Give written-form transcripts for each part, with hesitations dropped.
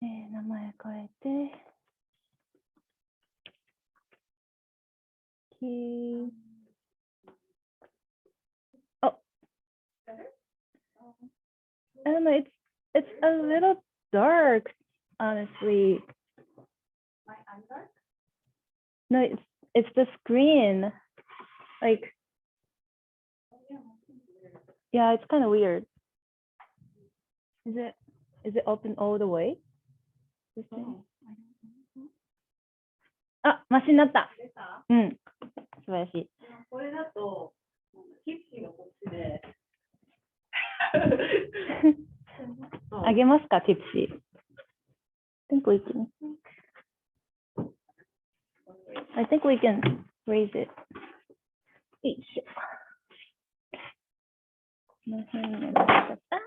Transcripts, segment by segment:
名前変えて、oh, I don't know. It's a little dark, honestly. I'm dark? No, it's the screen. Like, yeah, it's kind of weird. Is it open all the way? This thing? あ、マシになった。うん。素晴らしい。これだと、キッチンがこっちで。あげますか、ティプシー。I think we can raise it. よいしょ。この辺になっちゃった。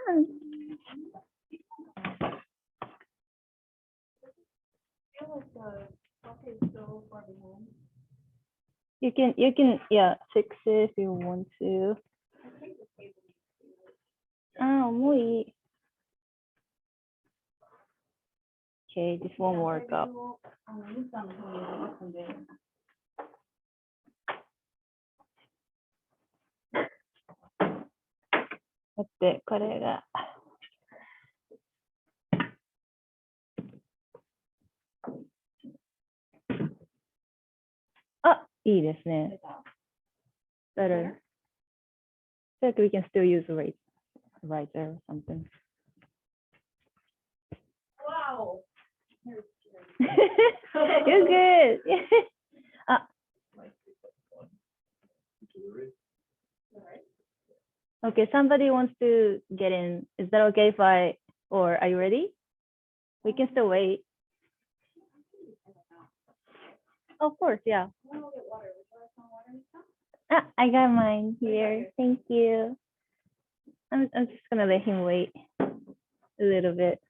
You can, yeah, fix it if you want to. あ、重い。Okay, this won't work up. だってこれが。あ、いいですね。Better. I think we can still use a right there or something. Wow. You're good. Okay, somebody wants to get in. Is that okay if or are you ready? We can still wait. Of course, yeah. I got mine here. Thank you. I'm just gonna let him wait a little bit.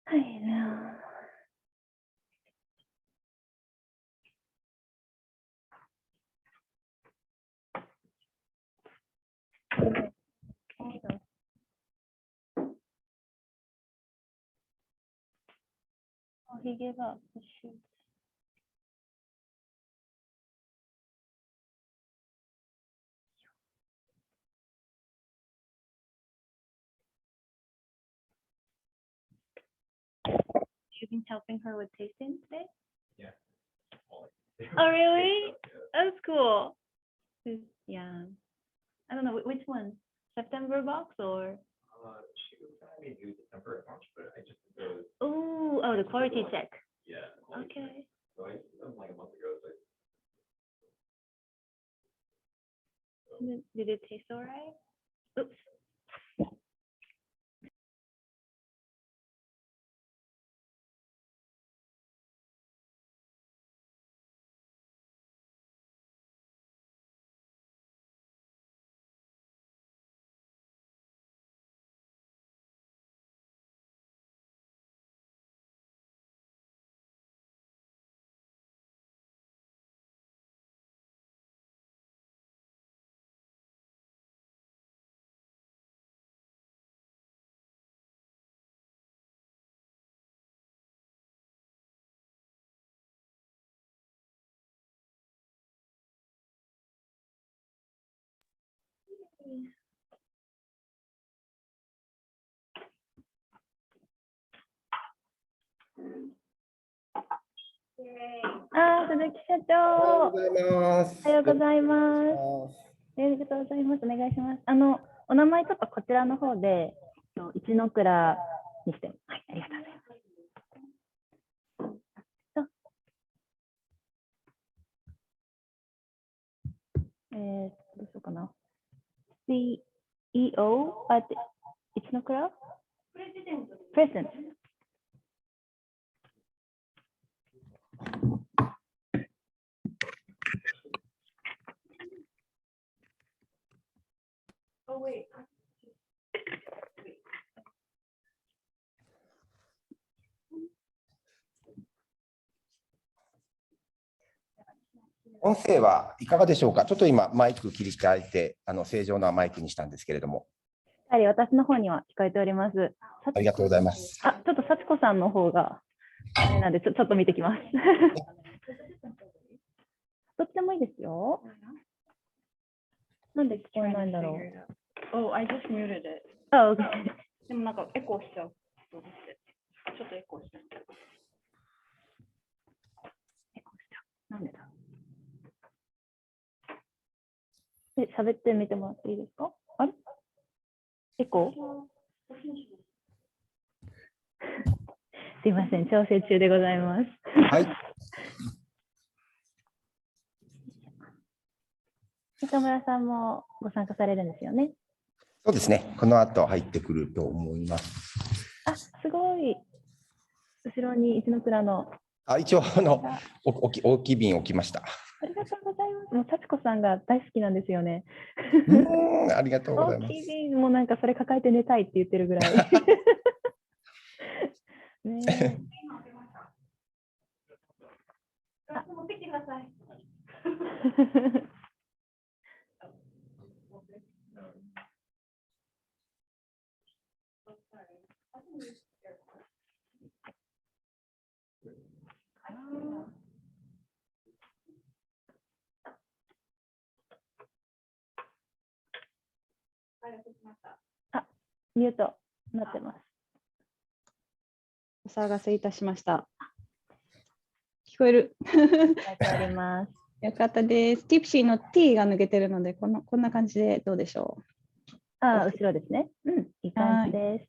I know. Oh, he gave up. Shoot. You've been helping her with tasting today? Yeah. Oh, really? That's cool. Yeah. I don't know which one. September box or? She was telling me to do December at launch, but I just Oh, the quality check. Yeah. Okay. So I did them like a month ago. Did it taste all right? Oops.鈴木社長。おはようございます。ありがとうございます。お願いします。お名前ちょっとこちらの方で、一ノ倉にして。はい、ありがとうございます。どうしようかな。CEO at 一ノ倉？プレゼント。Oh, wait. 音声はいかがでしょうか。ちょっと今、マイク切り替えて、正常なマイクにしたんですけれども。やはり私の方には聞こえております。ありがとうございます。ちょっと幸子さんの方が、あれなんで、ちょっと見てきます。どっちでもいいですよ。なんで聞こえないんだろう。Oh, I just muted it. あ、OK。でもなんかエコーしちゃうと思って。ちょっとエコーしてみて。エコーしちゃう。なんでだ。喋ってみてもらっていいですか？あれエコーすいません、調整中でございます。はい。三村さんもご参加されるんですよね。そうですね。この後入ってくると思います。あ、すごい。後ろに一ノ倉の。一応大きい瓶置きました。ありがとうございます。もう幸子さんが大好きなんですよね。ありがとうございます。大きい瓶もなんかそれ抱えて寝たいって言ってるぐらい。ね。あ、持ってきてください。あ、ミュートなってます。お騒がせいたしました。聞こえる。聞こえております。よかったです。ティプシーの T が抜けてるので、こんな感じでどうでしょう。あ、後ろですね。うん、いい感じです。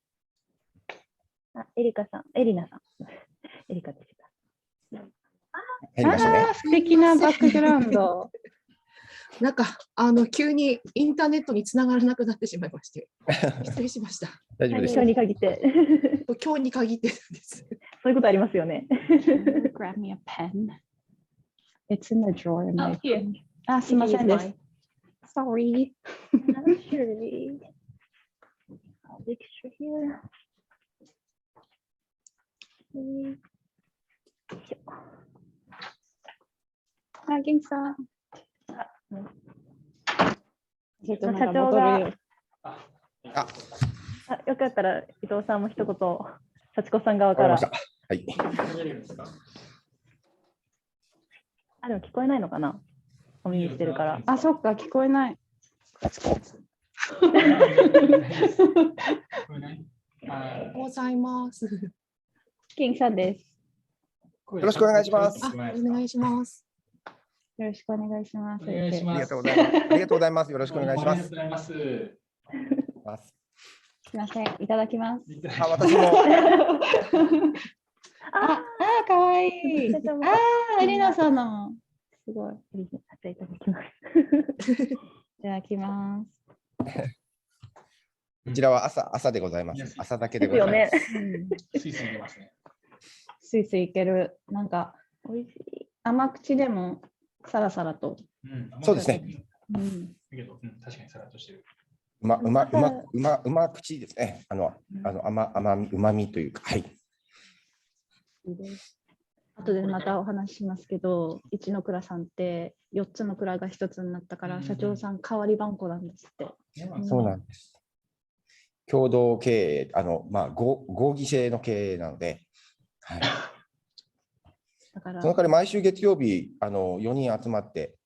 あ、エリナさん。エリカでした。素敵なバックグラウンド。なんか急にインターネットにつながらなくなってしまいまして、失礼しました。大丈夫です。今日に限って。今日に限ってです。そういうことありますよね。Grab me a pen. It's in the drawer. In my here. あ、すみませんです。Sorry. Surely. I'll extra here. あ、元気さん。社長が、よかったら伊藤さんも一言、幸子さん側から。はい。あ、でも聞こえないのかな？お耳してるから。あ、そっか、聞こえない。ございます。元気さんです。よろしくお願いします。お願いします。よろしくお願いします。ありがとうございます。ありがとうございます。よろしくお願いします。すみません、いただきます。私も。かわいい。エリナさんの。すごい。いただきます。いただきます。こちらは朝でございます。朝だけでございます。スイスイいけますね。スイスイいける。なんか、おいしい。甘口でもサラサラと。そうですね。確かにサラッとしてる。うま口ですね。うまみというか、はい。後でまたお話ししますけど、一ノ倉さんって4つの蔵が1つになったから、社長さん代わり番号なんですって。そうなんです。共同経営、合議制の経営なので、はい。だからその代わり毎週月曜日、4人集まって、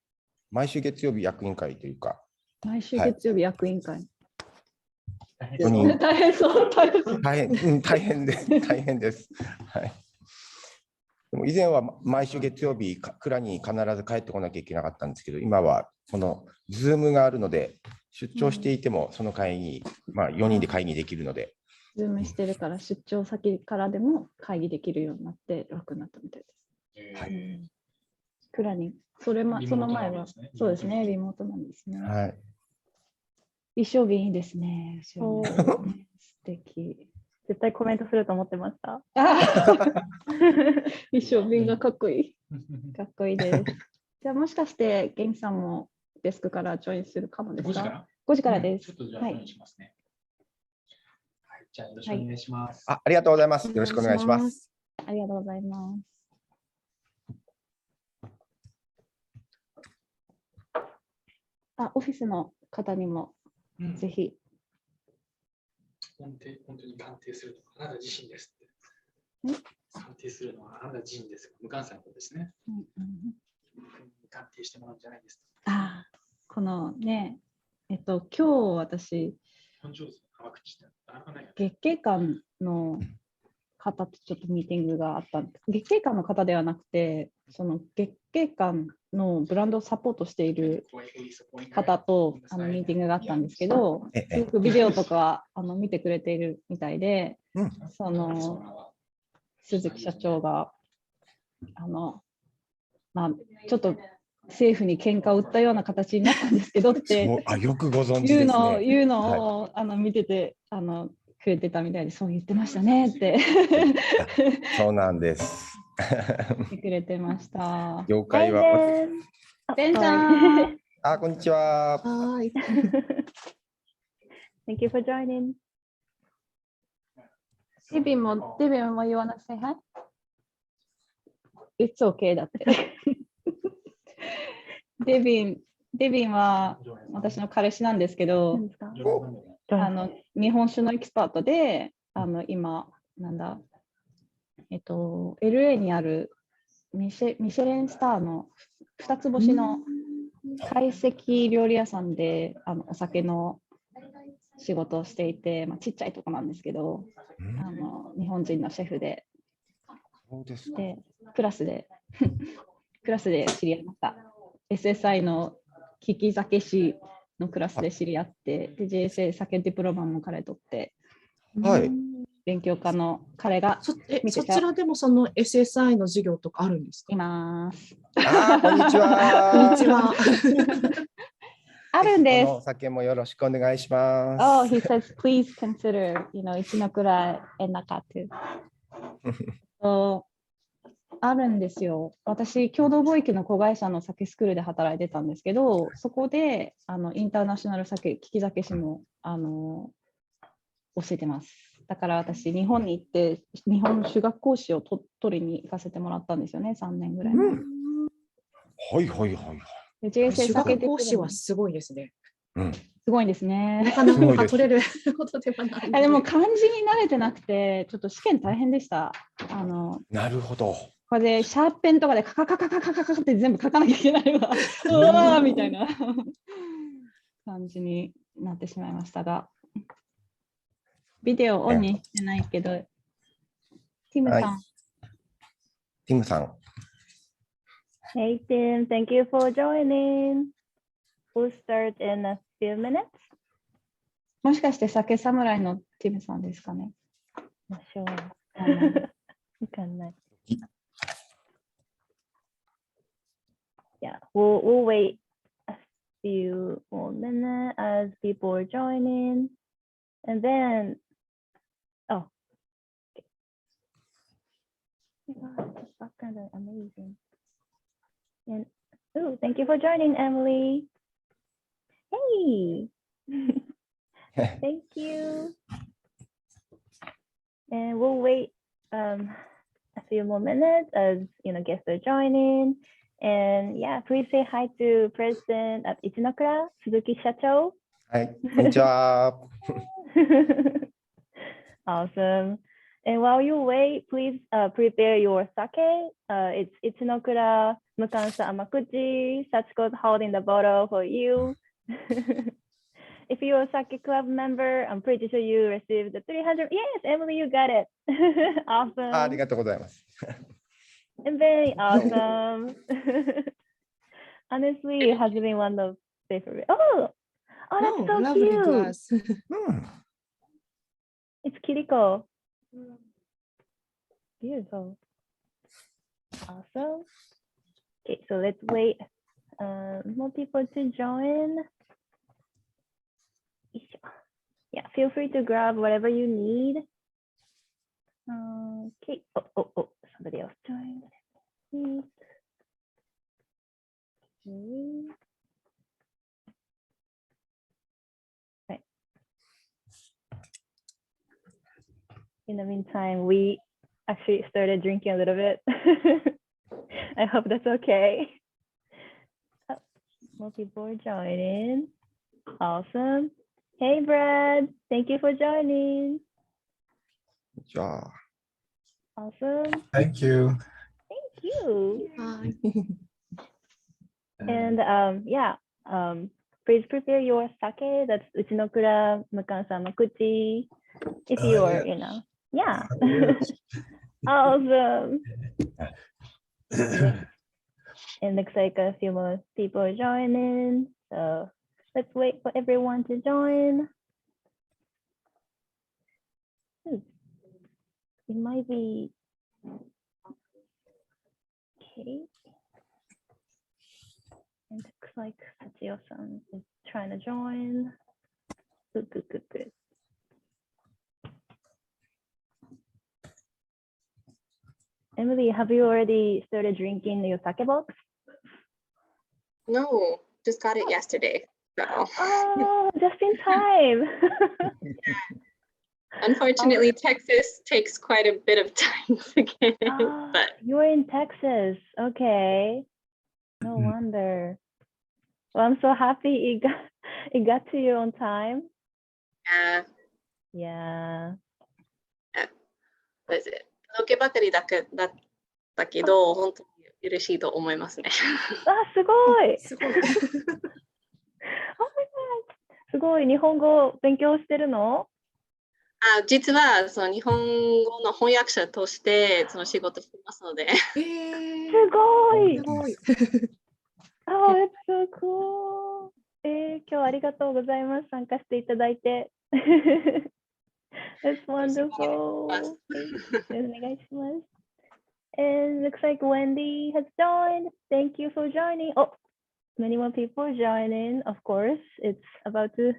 毎週月曜日役員会というか、毎週月曜日役員会。4人大変そう、大変です。はい。でも以前は毎週月曜日、蔵に必ず帰ってこなきゃいけなかったんですけど、今はこの Zoom があるので、出張していてもその会議、4人で会議できるので。Zoom してるから出張先からでも会議できるようになって楽になったみたいです。はい。蔵に、その前は、そうですね、リモートなんですね。はい。一生瓶いいですね。素敵。絶対コメントすると思ってました。一生瓶がかっこいい。かっこいいです。じゃあもしかして元気さんもデスクからジョインするかもですか？5時からです。ちょっとじゃあジョインしますね。はい、じゃあよろしくお願いします。ありがとうございます。よろしくお願いします。ありがとうございます。オフィスの方にもぜひ。本当に鑑定するのはあなた自身ですって。鑑定するのはあなた自身です。無関西のことですね。鑑定してもらうんじゃないです。このね、今日私、月経館の方とちょっとミーティングがあったんです。月経館の方ではなくて、その月経館のブランドをサポートしている方とミーティングがあったんですけど、すごくビデオとか見てくれているみたいで、その鈴木社長がちょっと政府に喧嘩を売ったような形になったんですけどってよくご存知ですね。いうのを見ててくれてたみたいで、そう言ってましたねってそうなんです。言ってくれてました。業界は。ベンちゃん。こんにちは。Thank you for joining. デビンも言わなくて、はい？ It's okay だって。デビンは私の彼氏なんですけど、日本酒のエキスパートで、今、LA にあるミシェレンスターの2つ星の懐石料理屋さんでお酒の仕事をしていて、ちっちゃいとこなんですけど、日本人のシェフで、クラスで知り合いました。SSI の利き酒師のクラスで知り合って、で JSA 酒ディプロマも彼取って、勉強家の彼がそちらでもその SSI の授業とかあるんですか？います。こんにちは。こんにちは。あるんです。お酒もよろしくお願いします。Oh, he says, please consider, Ichinokura and Nakatu. あるんですよ。私、共同貿易の子会社の酒スクールで働いてたんですけど、そこでインターナショナル利き酒師も教えてます。だから私、日本に行って、日本酒学講師を取りに行かせてもらったんですよね、3年ぐらい前。酒学講師はすごいですね。すごいですね。なかなか取れることではない。でも漢字に慣れてなくて、ちょっと試験大変でした。なるほど。これでシャーペンとかでカカって全部書かなきゃいけないわ。うわーみたいな感じになってしまいましたが、ビデオオンにしてないけど、ティムさん。ティムさん。Hey Tim, thank you for joining. We'll start in a few minutes. もしかして酒侍のティムさんですかね。わかんない。Yeah, we'll wait a few more minutes as people are joining, and then the background is amazing. And thank you for joining, Emily. Hey, thank you. And we'll wait a few more minutes as guests are joining. And yeah, please say hi to President of Ichinokura, Suzuki Shacho. Hi, こんにちは。Awesome. And while you wait, please prepare your sake. It's Ichinokura Mukansa Amakuchi. Sachiko's holding the bottle for you. If you're a sake club member, I'm pretty sure you received the 300. Yes, Emily, you got it. Awesome. ありがとうございます。Very awesome. Honestly, it has been one of the favorite. Oh, that's so lovely cute. Glass. It's Kiriko. Beautiful. Awesome. Okay, so let's wait more people to join. Yeah, feel free to grab whatever you need. Okay. Oh, somebody else joined. Right. In the meantime, we actually started drinking a little bit. I hope that's okay. More people are joining. Awesome. Hey, Brad. Thank you for joining. じゃあ、 Awesome. Thank you. Thank you. はい。 And yeah, please prepare your sake. That's Ichinokura Mukan-san Makuchi. If you are, you know, yeah. Awesome. And looks like a few more people are joining. So let's wait for everyone to join. It might be okay. And looks like Sachio-san is trying to join. Good, good, good, good. Emily, have you already started drinking your sake box? No, just got it yesterday. So Oh, just in time. unfortunately, Texas takes quite a bit of time to get it, Ah, but you're in Texas. Okay. No wonder. Well, I'm so happy it got to you on time. Yeah. what is it? 届けばかりだったけど、本当に嬉しいと思いますね。あ、すごい。すごい。Oh my God. すごい。日本語勉強してるの？実はその日本語の翻訳者としてその仕事してますので。すごい。すごい。Oh, it's so cool. 今日はありがとうございます。参加していただいて。That's wonderful. お願いします。And looks like Wendy has joined. Thank you for joining. Oh, many more people are joining. Of course, it's about 5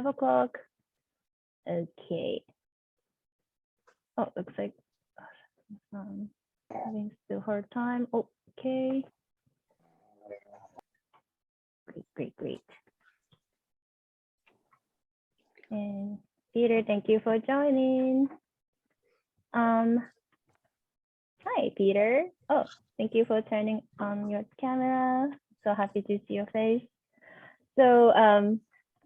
o'clock. Okay. Oh, looks like having still hard time. Okay. Great, great, great. And Peter, thank you for joining. Hi, Peter. Oh, thank you for turning on your camera. So happy to see your face. So,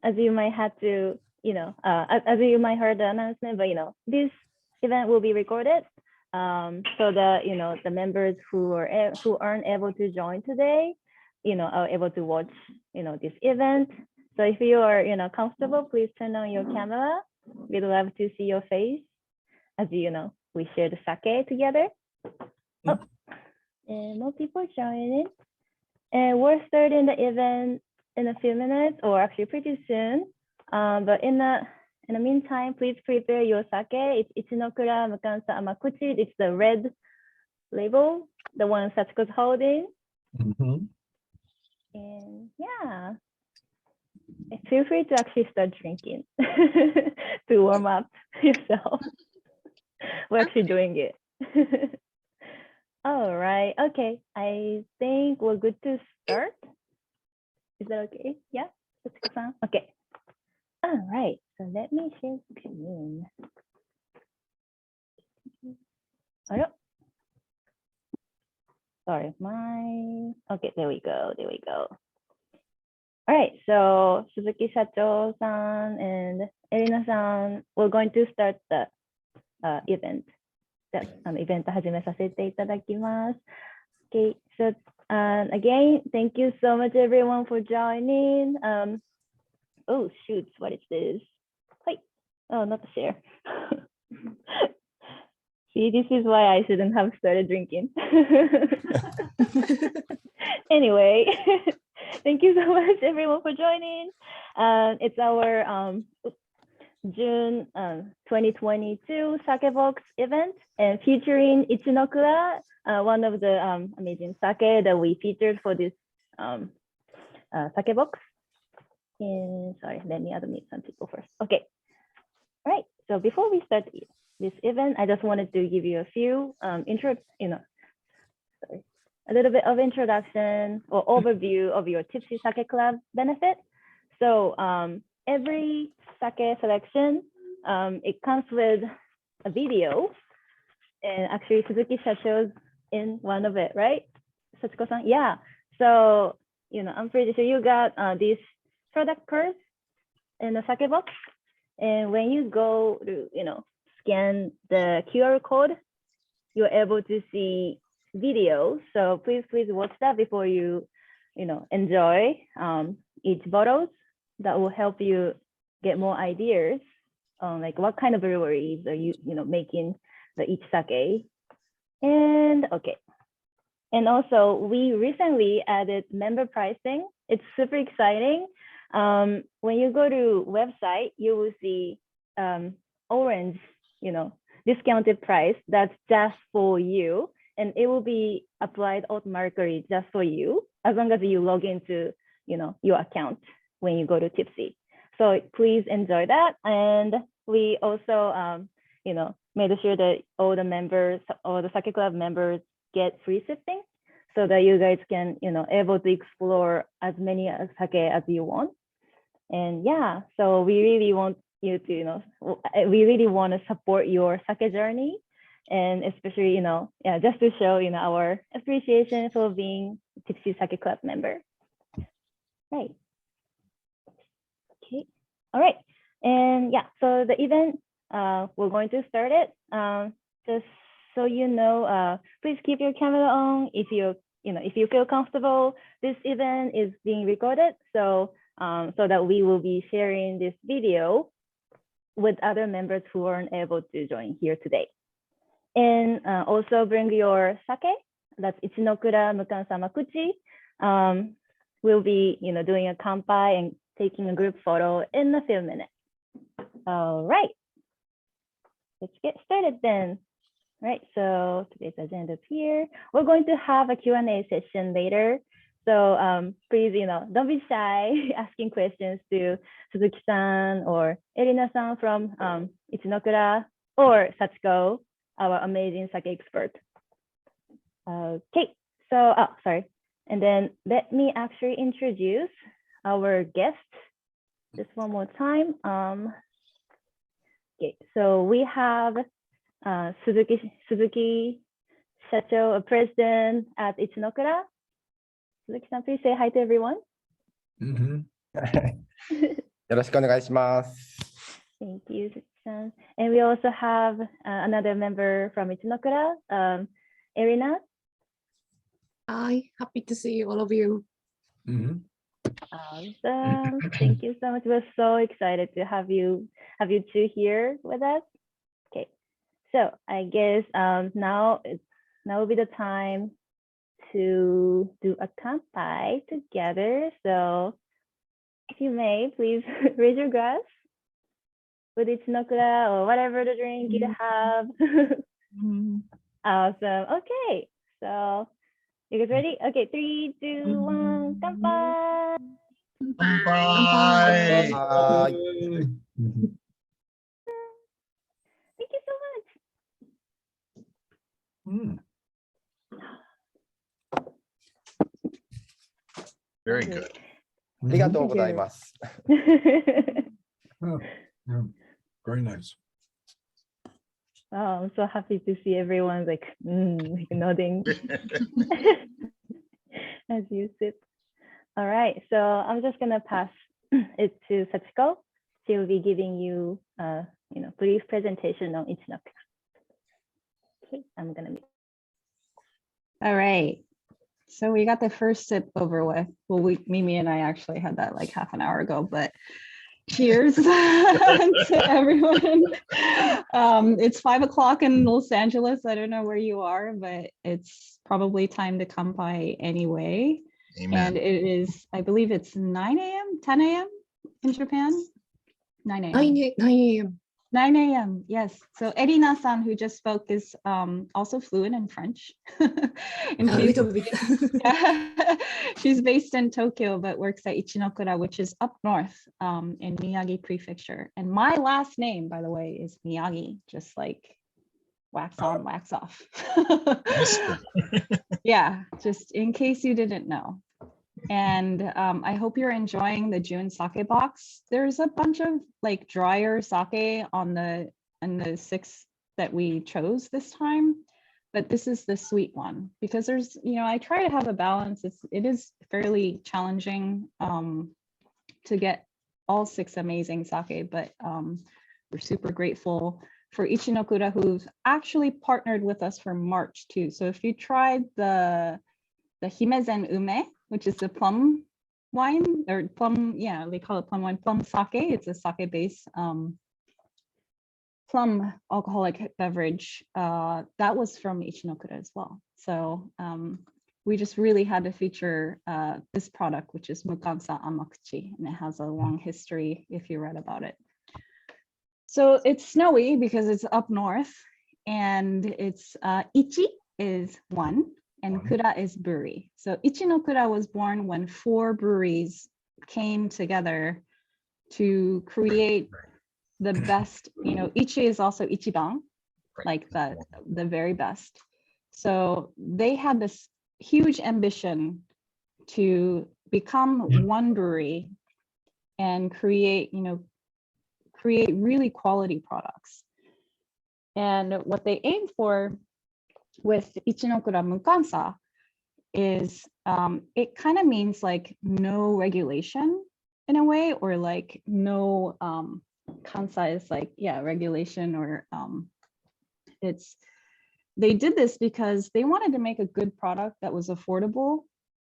as you might have to, as you might heard the announcement, but this event will be recorded. So the the members who aren't able to join today, are able to watch, this event. So if you are, comfortable, please turn on your camera. We'd love to see your face as we share the sake together. Oh, and more people joining. And we're starting the event in a few minutes, or actually pretty soon. But in the meantime, please prepare your sake. It's Ichinokura Mukansa Amakuchi. It's the red label, the one Sachiko's holding. And yeah, feel free to actually start drinking to warm up yourself. We're actually doing it. All right. Okay. I think we're good to start. Is that okay? Yeah. Okay. All right. So let me share screen. Sorry, okay, there we go. There we go. All right. So Suzuki Shacho-san and Erina-san, we're going to start the event. Event 始めさせていただきます。Okay, so again, thank you so much everyone for joining. Oh shoot, what is this? Hi. Oh, not the share. See, this is why I shouldn't have started drinking. Anyway, thank you so much everyone for joining. It's our June 2022 Sake Box event, and featuring Ichinokura, one of the amazing sake that we featured for this Sake Box. And sorry, let me admit some people first. Okay. All right. So before we start this event, I just wanted to give you a few a little bit of introduction or overview of your Tipsy Sake Club benefit. So every sake selection, it comes with a video, and actually Suzuki shows in one of it, right? Sachiko-san? Yeah. So I'm pretty sure you got this product cards in the sake box. And when you go to, scan the QR code, you're able to see videos. So please watch that before you, enjoy each bottles. That will help you get more ideas on like what kind of breweries are you, making each sake. And okay. And also we recently added member pricing. It's super exciting. When you go to website, you will see orange, discounted price that's just for you, and it will be applied automatically just for you as long as you log into, your account when you go to Tipsy. So please enjoy that. And we also, made sure that all the members, all the Sake Club members get free shipping so that you guys can, able to explore as many sake as you want. And yeah, so we really want you to, we really want to support your sake journey, and especially, just to show, our appreciation for being Tipsy Sake Club member. Right. Okay. All right. And yeah, so the event, we're going to start it. Just so please keep your camera on if you feel comfortable. This event is being recorded, so that we will be sharing this video with other members who aren't able to join here today. And also bring your sake. That's Ichinokura Mukan Samakuchi. We'll be doing a kampai and taking a group photo in a few minutes. All right, let's get started then. All right, so today's agenda is here. We're going to have a Q&A session later. So please, don't be shy asking questions to Suzuki-san or Erina-san from Ichinokura, or Sachiko, our amazing sake expert. Okay, so, sorry. And then let me actually introduce our guest just one more time. Okay, so we have Suzuki Shacho, a president at Ichinokura. Suzuki-san, please say hi to everyone. よろしくお願いします。 Thank you, Suzuki-san. And we also have another member from Ichinokura, Erina. Hi, happy to see all of you. Awesome. Thank you so much. We're so excited to have you two here with us. Okay, so I guess now will be the time to do a kampai together. So if you may, please raise your glass with Ichinokura or whatever the drink you have. Awesome. Okay, so you guys ready? Okay, 3, 2, 1, kampai. Bye. Thank you so much. Very good. ありがとうございます。 Oh, yeah, very nice. Oh, I'm so happy to see everyone like nodding as you sip. All right, so I'm just gonna pass it to Sachiko. She will be giving you brief presentation on Ichinokura. Okay, I'm gonna. All right. So we got the first sip over with. Well, Mimi and I actually had that like half an hour ago, but cheers to everyone. It's 5 o'clock in Los Angeles. I don't know where you are, but it's probably time to kampai anyway. Amen. And it is, I believe it's 9 a.m., 10 a.m. in Japan? 9 a.m. 9 a.m. 9 a.m. Yes. So Erina-san, who just spoke, is also fluent in French. And A little bit. she's based in Tokyo, but works at Ichinokura, which is up north in Miyagi Prefecture. And my last name, by the way, is Miyagi, just like wax on, wax off. Yeah, just in case you didn't know. And I hope you're enjoying the June sake box. There's a bunch of like drier sake on the 6 that we chose this time. but this is the sweet one because there's, I try to have a balance. It is fairly challenging to get all 6 amazing sake, but we're super grateful for Ichinokura, who's actually partnered with us for March too. So if you tried the Himezen Ume, which is the plum wine or plum, yeah, they call it plum wine, plum sake. It's a sake based plum alcoholic beverage. That was from Ichinokura as well. So we just really had to feature this product, which is Mukansa Amakuchi, and it has a long history if you read about it. So it's snowy because it's up north, and it's Ichi is 1 and Kura is brewery. So Ichinokura was born when 4 breweries came together to create the best, Ichi is also Ichiban, like the very best. So they had this huge ambition to become one brewery and create really quality products. And what they aim for with Ichinokura Mukansa is it kind of means like no regulation in a way, or like no Kansa is like, yeah, regulation, or they did this because they wanted to make a good product that was affordable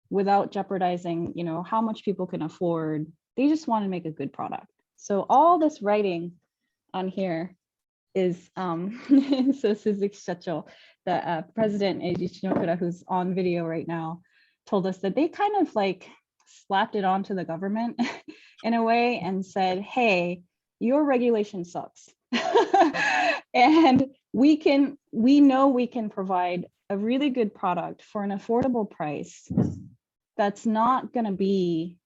without jeopardizing, how much people can afford. They just want to make a good product. So all this writing on here is so Suzuki Shacho, the president of Ichinokura, who's on video right now, told us that they kind of like slapped it onto the government in a way and said, hey, your regulation sucks. And we know we can provide a really good product for an affordable price that's not going to be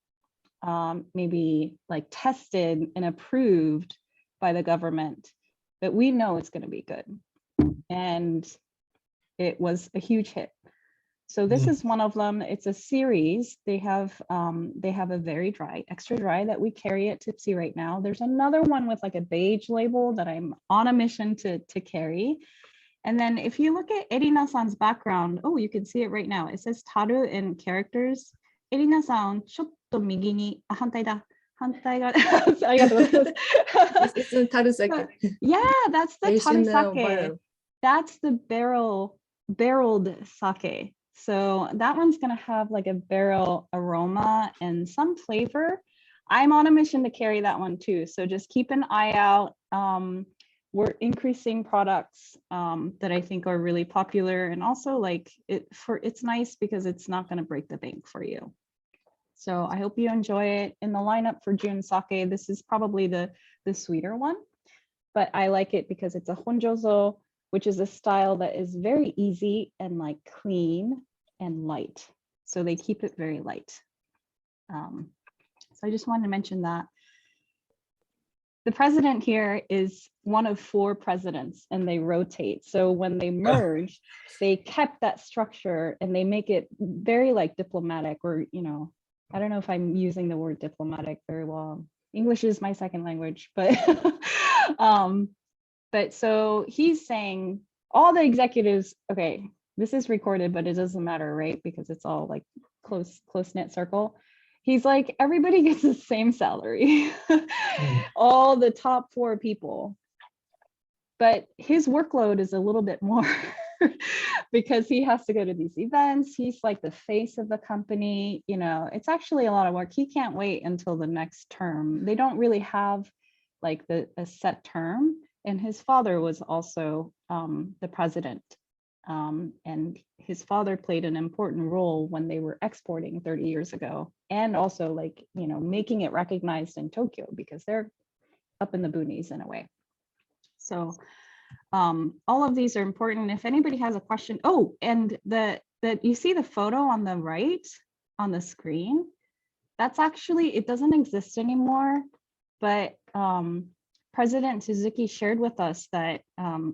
maybe like tested and approved by the government, but we know it's going to be good. And it was a huge hit. So this is one of them. It's a series. They have a very dry, extra dry that we carry at Tipsy right now. There's another one with like a beige label that I'm on a mission to carry. And then if you look at Erina-san's background, oh, you can see it right now. It says Taru in characters. Erina-san, ちょっと右に、反対だ。反対が、ありがとうございます。It's the taru sake. Yeah, that's the taru Traditional sake. barrel. That's the barreled sake. So that one's going to have like a barrel aroma and some flavor. I'm on a mission to carry that one too. So just keep an eye out. We're increasing products that I think are really popular, and also like it's nice because it's not going to break the bank for you. So I hope you enjoy it. In the lineup for June sake, this is probably the sweeter one, but I like it because it's a honjozo, which is a style that is very easy and like clean and light. So they keep it very light. So I just wanted to mention that. The president here is one of 4 presidents, and they rotate. So when they merge, they kept that structure and they make it very like diplomatic, or, I don't know if I'm using the word diplomatic very well. English is my second language, but but so he's saying all the executives, okay, this is recorded, but it doesn't matter, right? Because it's all like close-knit circle. He's like, everybody gets the same salary, all the top 4 people. But his workload is a little bit more because he has to go to these events. He's like the face of the company. It's actually a lot of work. He can't wait until the next term. They don't really have like a set term. And his father was also the president. And his father played an important role when they were exporting 30 years ago, and also like, making it recognized in Tokyo because they're up in the boonies in a way. So all of these are important. If anybody has a question, oh, and that you see the photo on the right on the screen, that's actually, it doesn't exist anymore, but President Suzuki shared with us that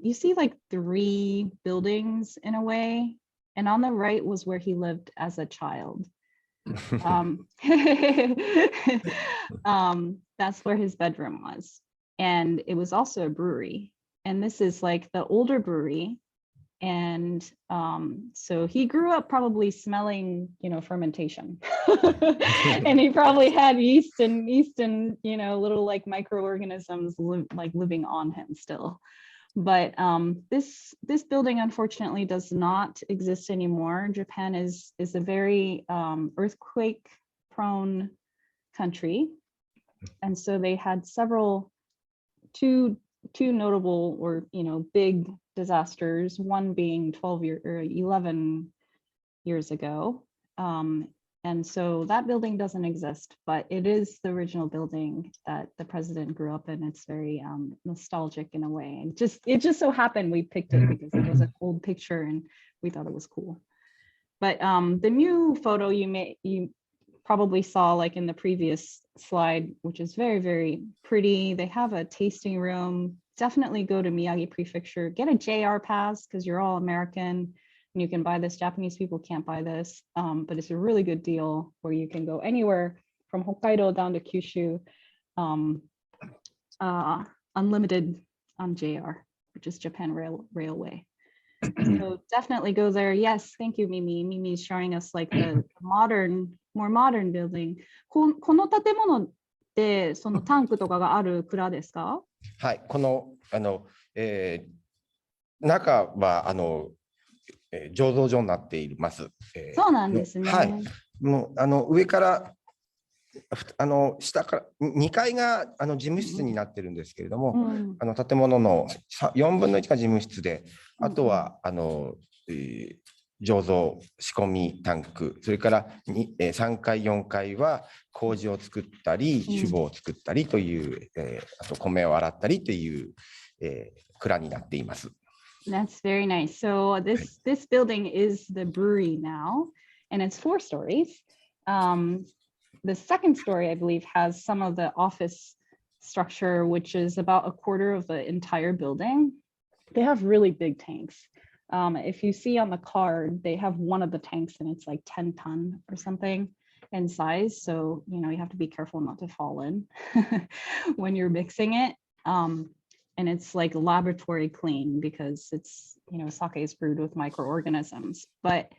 you see like 3 buildings in a way, and on the right was where he lived as a child. That's where his bedroom was, and it was also a brewery. And this is like the older brewery, And so he grew up probably smelling, fermentation. And he probably had yeast and, little like microorganisms living on him still. But this building unfortunately does not exist anymore. Japan is a very earthquake prone country. And so they had two notable or big disasters, one being 11 years ago. And so that building doesn't exist, but it is the original building that the president grew up in. It's very nostalgic in a way. And it just so happened we picked it because it was an old picture and we thought it was cool. But the new photo you probably saw like in the previous slide, which is very, very pretty. They have a tasting room. Definitely go to Miyagi Prefecture, get a JR pass because you're all American and you can buy this. Japanese people can't buy this, but it's a really good deal where you can go anywhere from Hokkaido down to Kyushu, unlimited on JR, which is Japan Railway. So definitely go there. Yes, thank you, Mimi. Mimi is showing us like the more modern building. この建物ってそのタンクとかがある蔵ですか？はい、この中は醸造所になっています。そうなんですね。はい、もう上から下から2階が事務室になってるんですけれども、建物の4分の1が事務室で、あとは醸造仕込みタンク、それから3階4階は麹を作ったり酒母を作ったりという、あと米を洗ったりという、蔵になっています。That's very nice. So this building is the brewery now, and it's 4 stories. The second story, I believe, has some of the office structure, which is about a quarter of the entire building. They have really big tanks. If you see on the card, they have one of the tanks and it's like 10 ton or something in size. So, you have to be careful not to fall in when you're mixing it. And it's like laboratory clean because it's, sake is brewed with microorganisms. But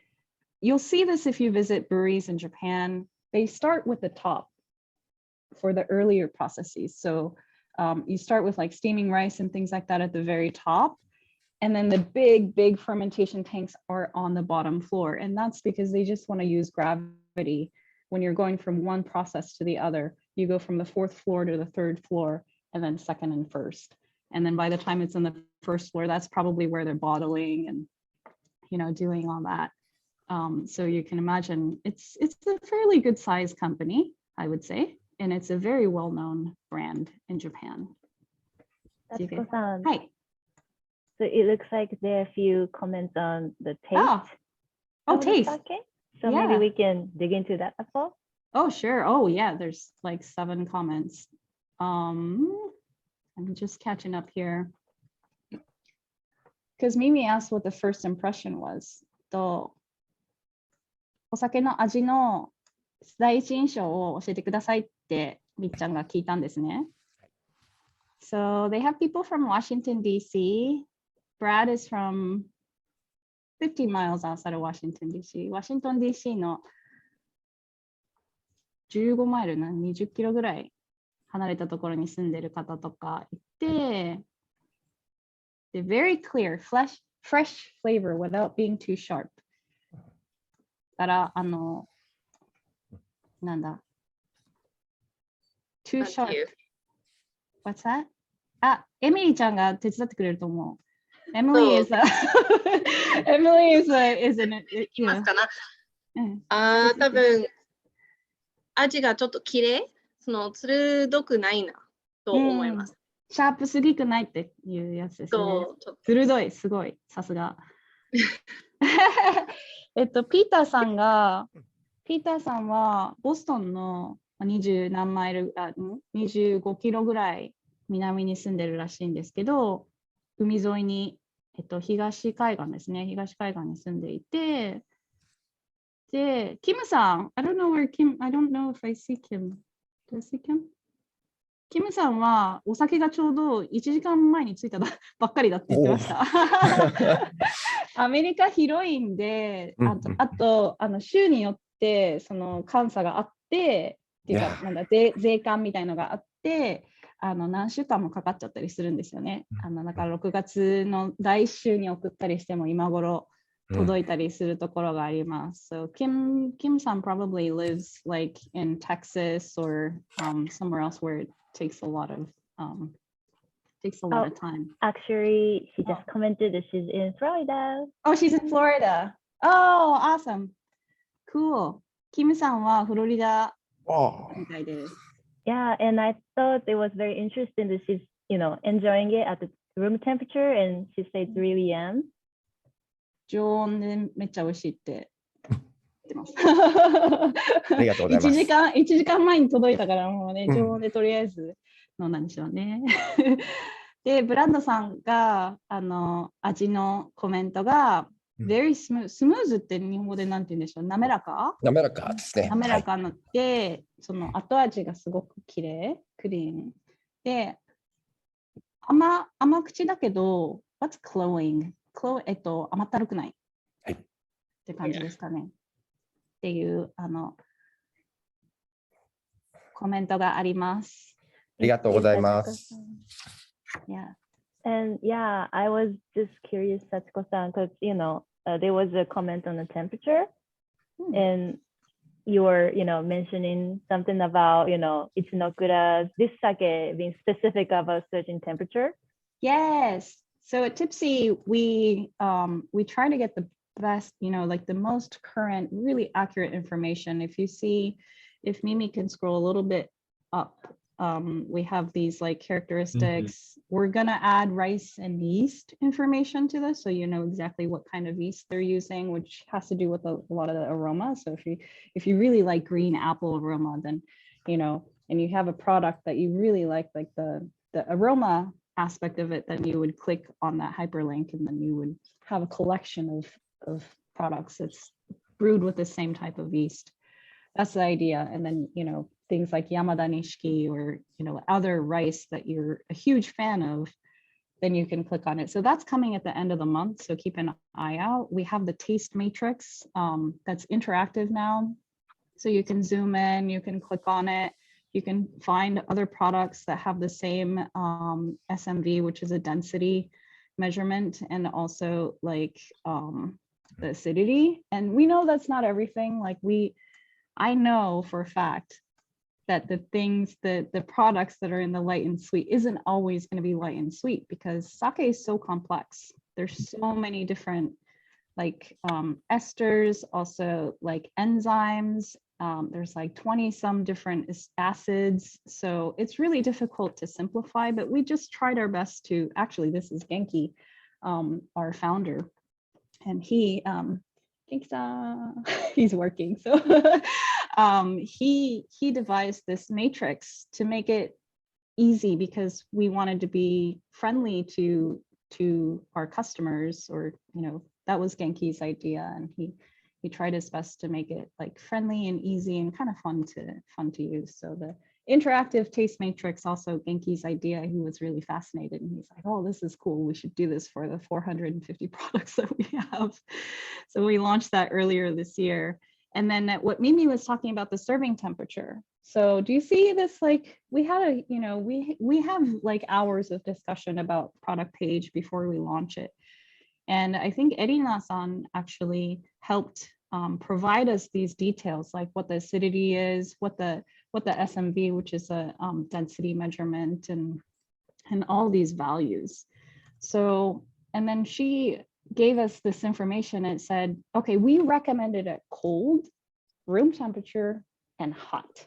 you'll see this if you visit breweries in Japan. They start with the top for the earlier processes. So you start with like steaming rice and things like that at the very top. And then the big fermentation tanks are on the bottom floor. And that's because they just want to use gravity. When you're going from one process to the other, you go from the 4th floor to the 3rd floor, and then 2nd and 1st. And then by the time it's on the 1st floor, that's probably where they're bottling and, doing all that. So you can imagine it's a fairly good sized company, I would say. And it's a very well-known brand in Japan. Tatsuko-san. Hi. So it looks like there are a few comments on the taste. Oh, taste. So maybe we can dig into that as well. Oh, sure. Oh, yeah. There's like 7 comments. I'm just catching up here. Because Mimi asked what the first impression was. お酒の味の第一印象を教えてくださいってみっちゃんが聞いたんですね。So they have people from Washington, D.C. Brad is from 50 miles outside of Washington, D.C. Washington, D.C. の15マイルな20キロぐらい離れたところに住んでる方とかいて、they're very clear, fresh flavor without being too sharp. から、なんだ too sharp. What's that? あ、エミリーちゃんが手伝ってくれると思う。Emily is an いますかな。多分味がちょっと綺麗、鋭くないなと思います。シャープすぎくないっていうやつですね。鋭い、すごい、さすが。ピーターさんはボストンの20何マイル、25キロぐらい南に住んでるらしいんですけど、海沿いに、東海岸ですね、東海岸に住んでいて、で、キムさん、I don't know if I see Kim. Do I see Kim? キムさんはお酒がちょうど1時間前に着いたばっかりだって言ってました。アメリカ広いんで、あと州によってその監査があって、っていうかなんだ税関みたいのがあって、何週間もかかっちゃったりするんですよね。だから6月の第1週に送ったりしても今頃届いたりするところがあります。So Kimさん probably lives like in Texas or somewhere else where it takes a lot of time. Actually, she just commented that she's in Florida. Oh, she's in Florida. Oh, awesome. Cool. Kim さんはフロリダみたいです。Yeah, and I thought it was very interesting that she's, enjoying it at the room temperature, and she said it's really young. 常温でめっちゃ美味しいって言ってます。ありがとうございます。1時間前に届いたからもうね、常温でとりあえず飲んだんでしょうね。で、ブランドさんが味のコメントが、very smooth。スムーズって日本語でなんて言うんでしょう、滑らかですね。滑らかなって、その後味がすごく綺麗、クリーン。で、甘口だけど、what's cloying？甘ったるくない、って感じですかね。っていうコメントがあります。ありがとうございます。Yeah. And yeah, I was just curious, Sachiko-san, because there was a comment on the temperature, and you were mentioning something about Ichinokura's this sake being specific of a certain temperature. Yes. So at Tipsy, we try to get the best, like the most current, really accurate information. If Mimi can scroll a little bit up, we have these like characteristics. We're gonna add rice and yeast information to this, so you know exactly what kind of yeast they're using, which has to do with a lot of the aroma. So if you really like green apple aroma, then and you have a product that you really like the aroma aspect of it, then you would click on that hyperlink, and then you would have a collection of products that's brewed with the same type of yeast. That's the idea. And then things like Yamada Nishiki or other rice that you're a huge fan of, then you can click on it. So that's coming at the end of the month, so keep an eye out. We have the taste matrix that's interactive now, so you can zoom in, you can click on it, you can find other products that have the same SMV, which is a density measurement, and also like the acidity. And we know that's not everything. Like I know for a fact that the products that are in the light and sweet isn't always going to be light and sweet, because sake is so complex. There's so many different like esters, also like enzymes. There's like 20 some different acids. So it's really difficult to simplify, but we just tried our best to, actually, this is Genki, our founder, and he, he's working. So he devised this matrix to make it easy, because we wanted to be friendly to our customers, or that was Genki's idea, and he tried his best to make it like friendly and easy and kind of fun to use. So the interactive taste matrix, also Genki's idea. He was really fascinated, and he's like, oh, this is cool, we should do this for the 450 products that we have. So we launched that earlier this year. And then what Mimi was talking about, the serving temperature. So do you see this? Like we had we have like hours of discussion about product page before we launch it. And I think Erina-san actually helped provide us these details, like what the acidity is, what the SMV, which is a density measurement, and all these values. So, and then she gave us this information and said, okay, we recommended it cold, room temperature, and hot.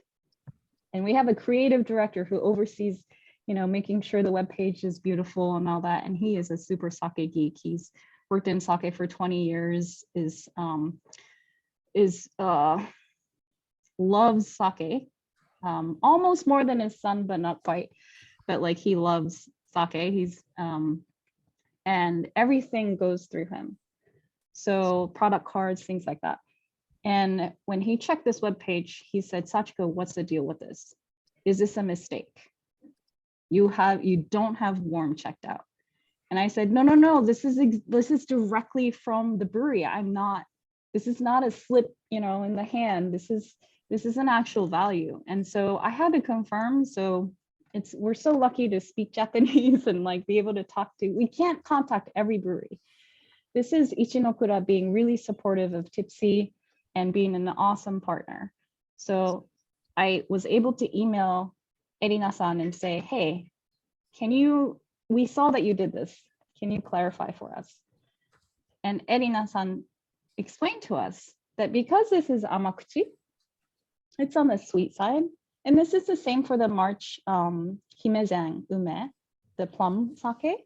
And we have a creative director who oversees, making sure the web page is beautiful and all that. And he is a super sake geek. He's worked in sake for 20 years, loves sake, almost more than his son, but not quite. But like he loves sake. He's and everything goes through him. So product cards, things like that. And when he checked this web page, he said, Sachiko, what's the deal with this? Is this a mistake? You don't have warm checked out. And I said, no, this is directly from the brewery. This is not a slip, in the hand. This is an actual value. And so I had to confirm. So we're so lucky to speak Japanese and like be able to talk to, we can't contact every brewery. This is Ichinokura being really supportive of Tipsy and being an awesome partner. So I was able to email Erina-san and say, hey, we saw that you did this. Can you clarify for us? And Erina-san explained to us that because this is amakuchi, it's on the sweet side. And this is the same for the March Himezan Ume, the plum sake.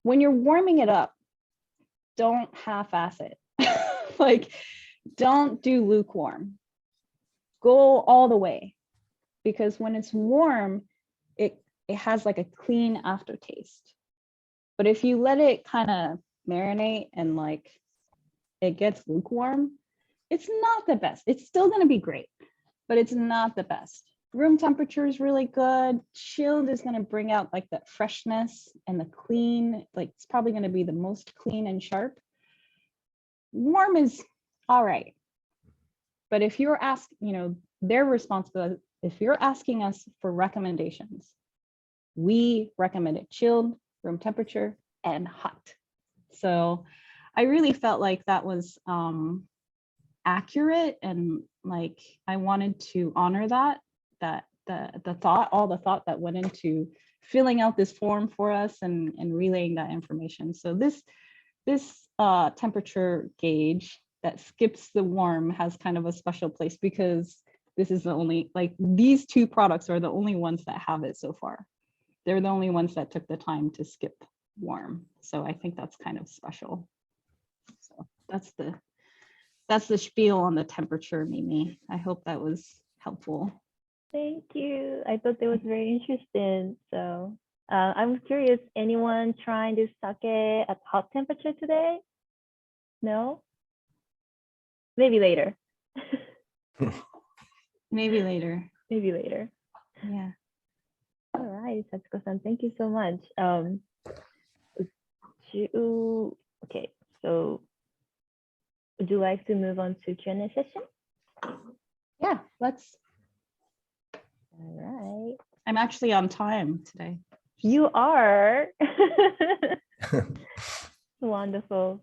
When you're warming it up, don't half-ass it. Like, don't do lukewarm. Go all the way. Because when it's warm, it has like a clean aftertaste. But if you let it kind of marinate and like it gets lukewarm, it's not the best. It's still going to be great, but it's not the best. Room temperature is really good. Chilled is going to bring out like that freshness and the clean, like it's probably going to be the most clean and sharp. Warm is all right. But if you're asking, their responsibility, if you're asking us for recommendations, we recommend it chilled, room temperature, and hot. So I really felt like that was accurate, and like I wanted to honor that all the thought that went into filling out this form for us and relaying that information. So this temperature gauge that skips the warm has kind of a special place because this is the only, like these two products are the only ones that have it so far. They're the only ones that took the time to skip warm. So I think that's kind of special. So that's the spiel on the temperature, Mimi. I hope that was helpful. Thank you. I thought that was very interesting. So I'm curious, anyone trying this sake at hot temperature today? No? Maybe later. Maybe later. Maybe later. Yeah. All right, Satsuko-san, thank you so much. Okay, so would you like to move on to Q&A session? Yeah, let's. All right. I'm actually on time today. You are. Wonderful.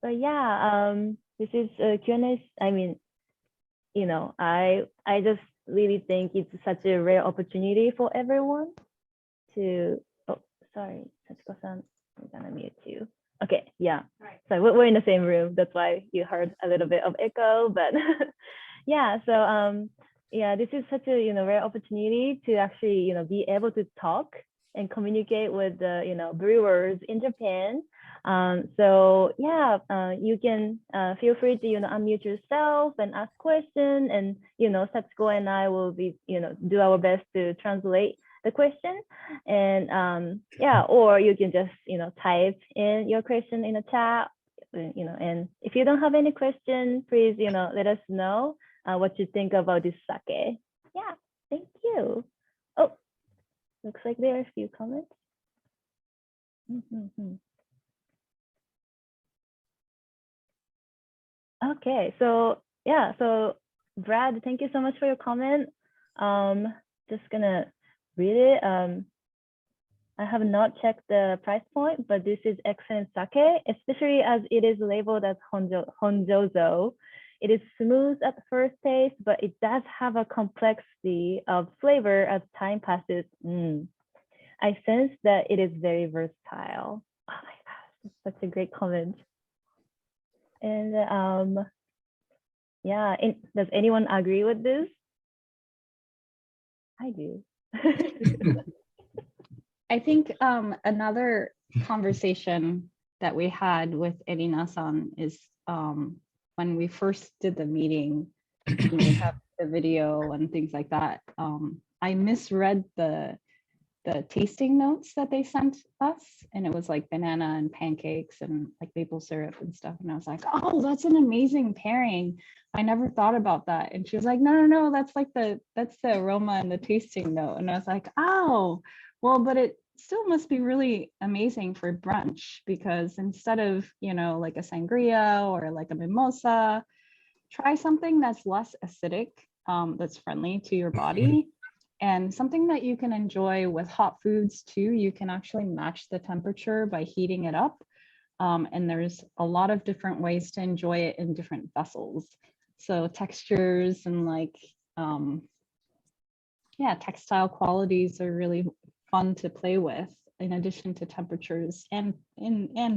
So yeah, this is a Q&A. I mean, I just really think it's such a rare opportunity for everyone to, oh, sorry, Satsuko-san, I'm gonna mute you. Okay, yeah, so we're in the same room. That's why you heard a little bit of echo, but yeah, so yeah, this is such a, rare opportunity to actually, be able to talk and communicate with the, brewers in Japan. So yeah, you can feel free to unmute yourself and ask questions, and Satsuko and I will be do our best to translate the question, and yeah, or you can just type in your question in the chat, and if you don't have any question, please let us know what you think about this sake. Yeah, thank you. Oh, looks like there are a few comments. Okay, so yeah, so Brad, thank you so much for your comment. Just gonna read it. I have not checked the price point, but this is excellent sake, especially as it is labeled as Honjozo. It is smooth at first taste, but it does have a complexity of flavor as time passes. I sense that it is very versatile. Oh my gosh, that's such a great comment. And yeah, does anyone agree with this? I do. I think another conversation that we had with Erina-san is when we first did the meeting, we have the video and things like that. I misread the tasting notes that they sent us, and it was like banana and pancakes and like maple syrup and stuff, and I was like, oh, that's an amazing pairing. I never thought about that. And she was like, no, that's like that's the aroma and the tasting note. And I was like, oh, Well, but it still must be really amazing for brunch because instead of, you know, like a sangria or like a mimosa, try something that's less acidic, that's friendly to your body, and something that you can enjoy with hot foods too. You can actually match the temperature by heating it up. And there's a lot of different ways to enjoy it in different vessels. So textures and like, yeah, textile qualities are really fun to play with in addition to temperatures and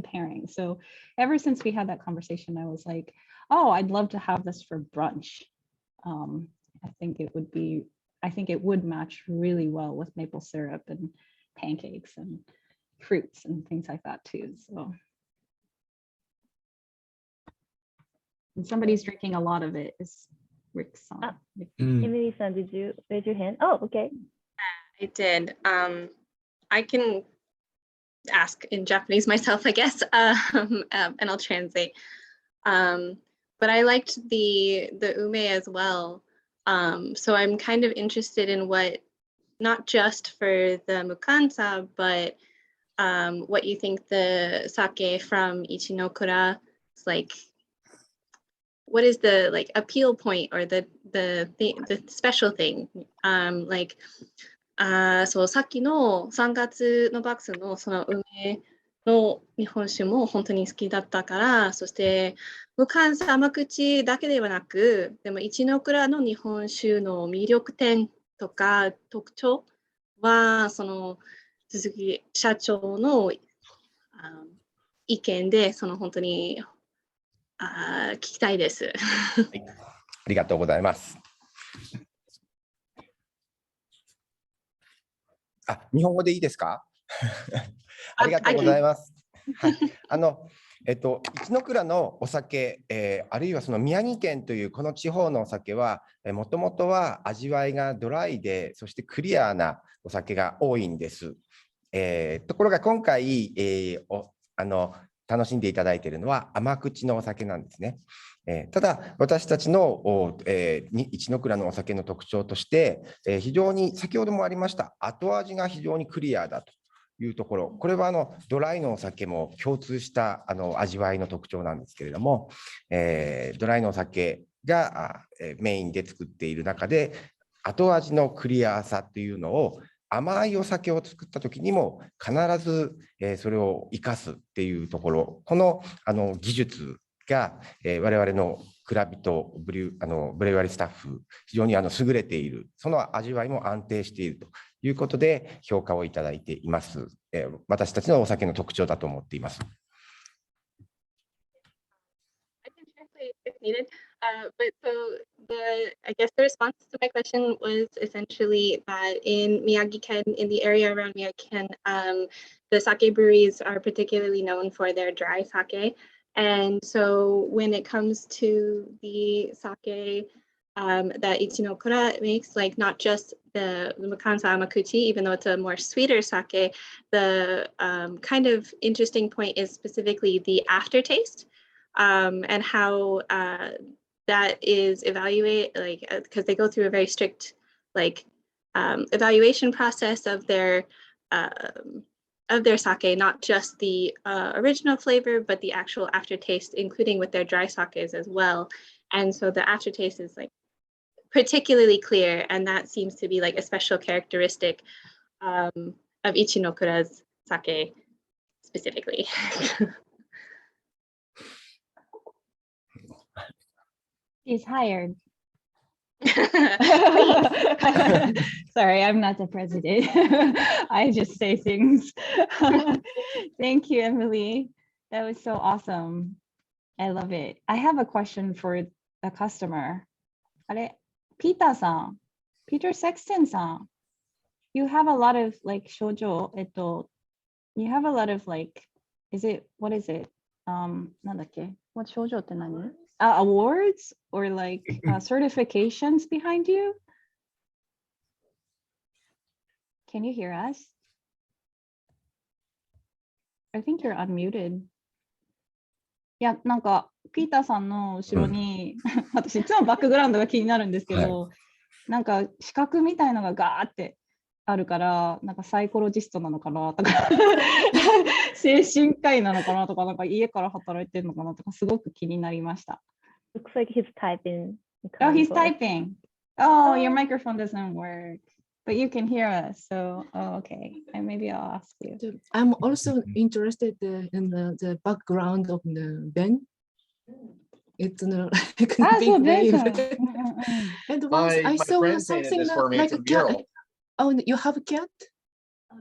pairing. So ever since we had that conversation, I was like, oh, I'd love to have this for brunch. I think it would match really well with maple syrup and pancakes and fruits and things like that too. So, and somebody's drinking a lot of it is Rick's song. Emily-san, did you raise your hand? Oh, okay. I did. I can ask in Japanese myself, I guess, and I'll translate. But I liked the ume as well. So I'm kind of interested in what, not just for the mukansa, but what you think the sake from Ichinokura is like. What is the like appeal point or the special thing? Like そうさっきの3月のバックスのその梅の日本酒も本当に好きだったから、そして無関さ甘口だけではなく、でも一の蔵の日本酒の魅力点とか特徴はその鈴木社長の意見でその本当に聞きたいです。はい、ありがとうございます。日本語でいいですか？ありがとうございます。はい、一の蔵のお酒、あるいはその宮城県というこの地方のお酒は、もともとは味わいがドライで、そしてクリアなお酒が多いんです。ところが今回、楽しんでいただいているのは甘口のお酒なんですね。ただ私たちの一の蔵のお酒の特徴として、非常に先ほどもありました後味が非常にクリアだというところ、これはドライのお酒も共通した味わいの特徴なんですけれども、ドライのお酒がメインで作っている中で後味のクリアさというのを甘いお酒を作った時にも必ずそれを生かすっていうところ、この技術が我々の蔵人ブリュワリースタッフ非常に優れている、その味わいも安定しているということで評価をいただいています。私たちのお酒の特徴だと思っています。But so I guess the response to my question was essentially that in Miyagi-ken, in the area around Miyagi-ken, the sake breweries are particularly known for their dry sake. And so when it comes to the sake that Ichinokura makes, like not just the Mukansa Amakuchi, even though it's a more sweeter sake, the kind of interesting point is specifically the aftertaste. And how that is evaluate, like, because they go through a very strict, like, evaluation process of their sake, not just the original flavor, but the actual aftertaste, including with their dry sakes as well. And so the aftertaste is like particularly clear, and that seems to be like a special characteristic of Ichinokura's sake specifically. He's hired. Sorry, I'm not the president. I just say things. Thank you, Emily. That was so awesome. I love it. I have a question for a customer. Peter-san, Peter Sexton-san, you have a lot of like shoujo, you have a lot of like, what is it? なんだっけ? What shoujo って何? Awards or like certifications behind you? Can you hear us? I think you're unmuted. いや、なんかピーターさんの後ろに、私いつもバックグラウンドが気になるんですけど、なんか四角みたいのがガーってあるから、なんかサイコロジストなのかなとか、精神科医なのかなとか、なんか家から働いてるのかなとか、すごく気になりました。Looks like he's typing. Oh, he's typing. Oh, your microphone doesn't work, but you can hear us. So, oh, okay. And maybe I'll ask you. I'm also interested in the background of the Ben. It's like a big wave. And once I saw something like a cat. Oh, you have a cat?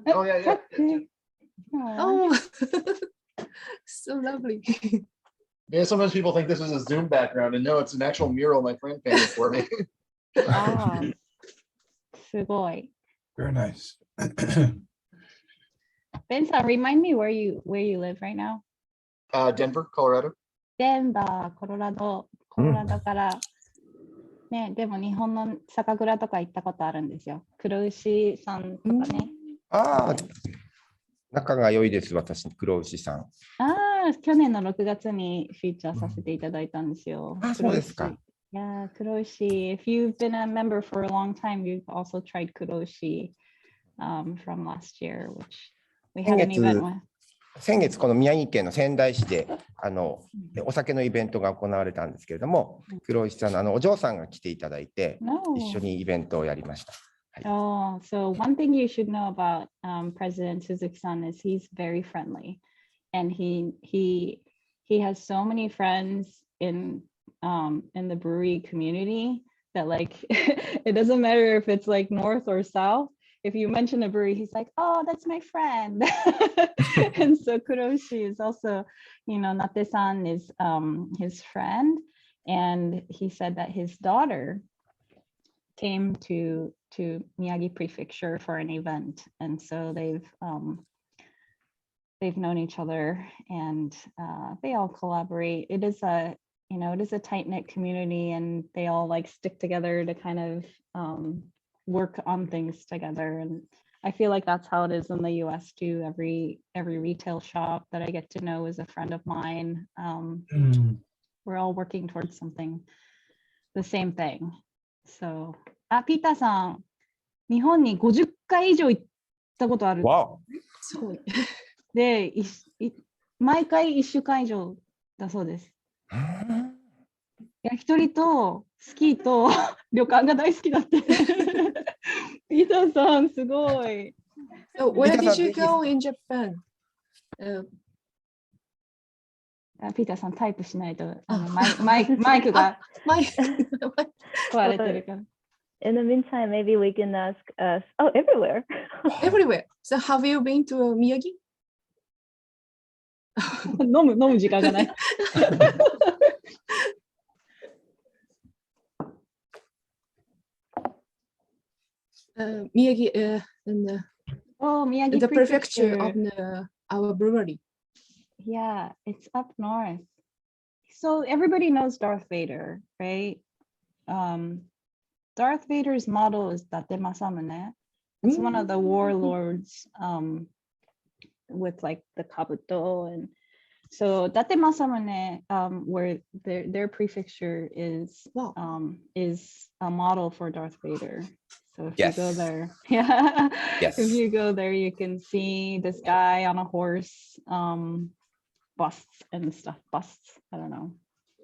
Oh, yeah. Oh, so lovely. Yeah, sometimes people think this is a Zoom background, and no, it's an actual mural my friend painted for me. Ah, すごい。 Very nice. Ben さん、remind me where you live right now? Denver, Colorado. デンバー、コロラドから、ね、でも日本の酒蔵とか行ったことあるんですよ。黒牛さんとかね。ああ、仲が良いです、私、黒牛さん。ああ、去年の6月にフィーチャーさせていただいたんですよ。あ、そうですか。Yeah, 黒牛。If you've been a member for a long time, you've also tried 黒牛、from last year, which we had an event with. 先月、この宮城県の仙台市でお酒のイベントが行われたんですけれども、黒石さんのお嬢さんが来ていただいて、一緒にイベントをやりました。Oh, so one thing you should know about President Suzuki-san is he's very friendly, and he has so many friends in the brewery community that like it doesn't matter if it's like north or south. If you mention a brewery, he's like, oh, that's my friend. And so Kuroshi is also, Nate-san is his friend. And he said that his daughter came to Miyagi Prefecture for an event. And so they've known each other, and they all collaborate. It is a tight-knit community, and they all like stick together to kind of work on things together. And I feel like that's how it is in the US too. Every retail shop that I get to know is a friend of mine. We're all working towards something, the same thing. So, ピーターさん、日本に50回以上行ったことある。わお。すごい。で、毎回1週間以上だそうです。焼き鳥とスキーと旅館が大好きだって。ピーターさん、すごい。So where did you go in Japan? ピーターさん、タイプしないとマイクが壊れてるから。In the meantime, maybe we can ask us. Oh, everywhere. Everywhere. So have you been to Miyagi? 飲む時間がない。Miyagi, Miyagi the prefecture of our brewery. Yeah, it's up north. So everybody knows Darth Vader, right? Darth Vader's model is Date Masamune. It's one of the warlords with like the kabuto, and so Date Masamune, where their prefecture is a model for Darth Vader. So if you go there, if you go there, you can see this guy on a horse, busts and stuff. Busts, I don't know,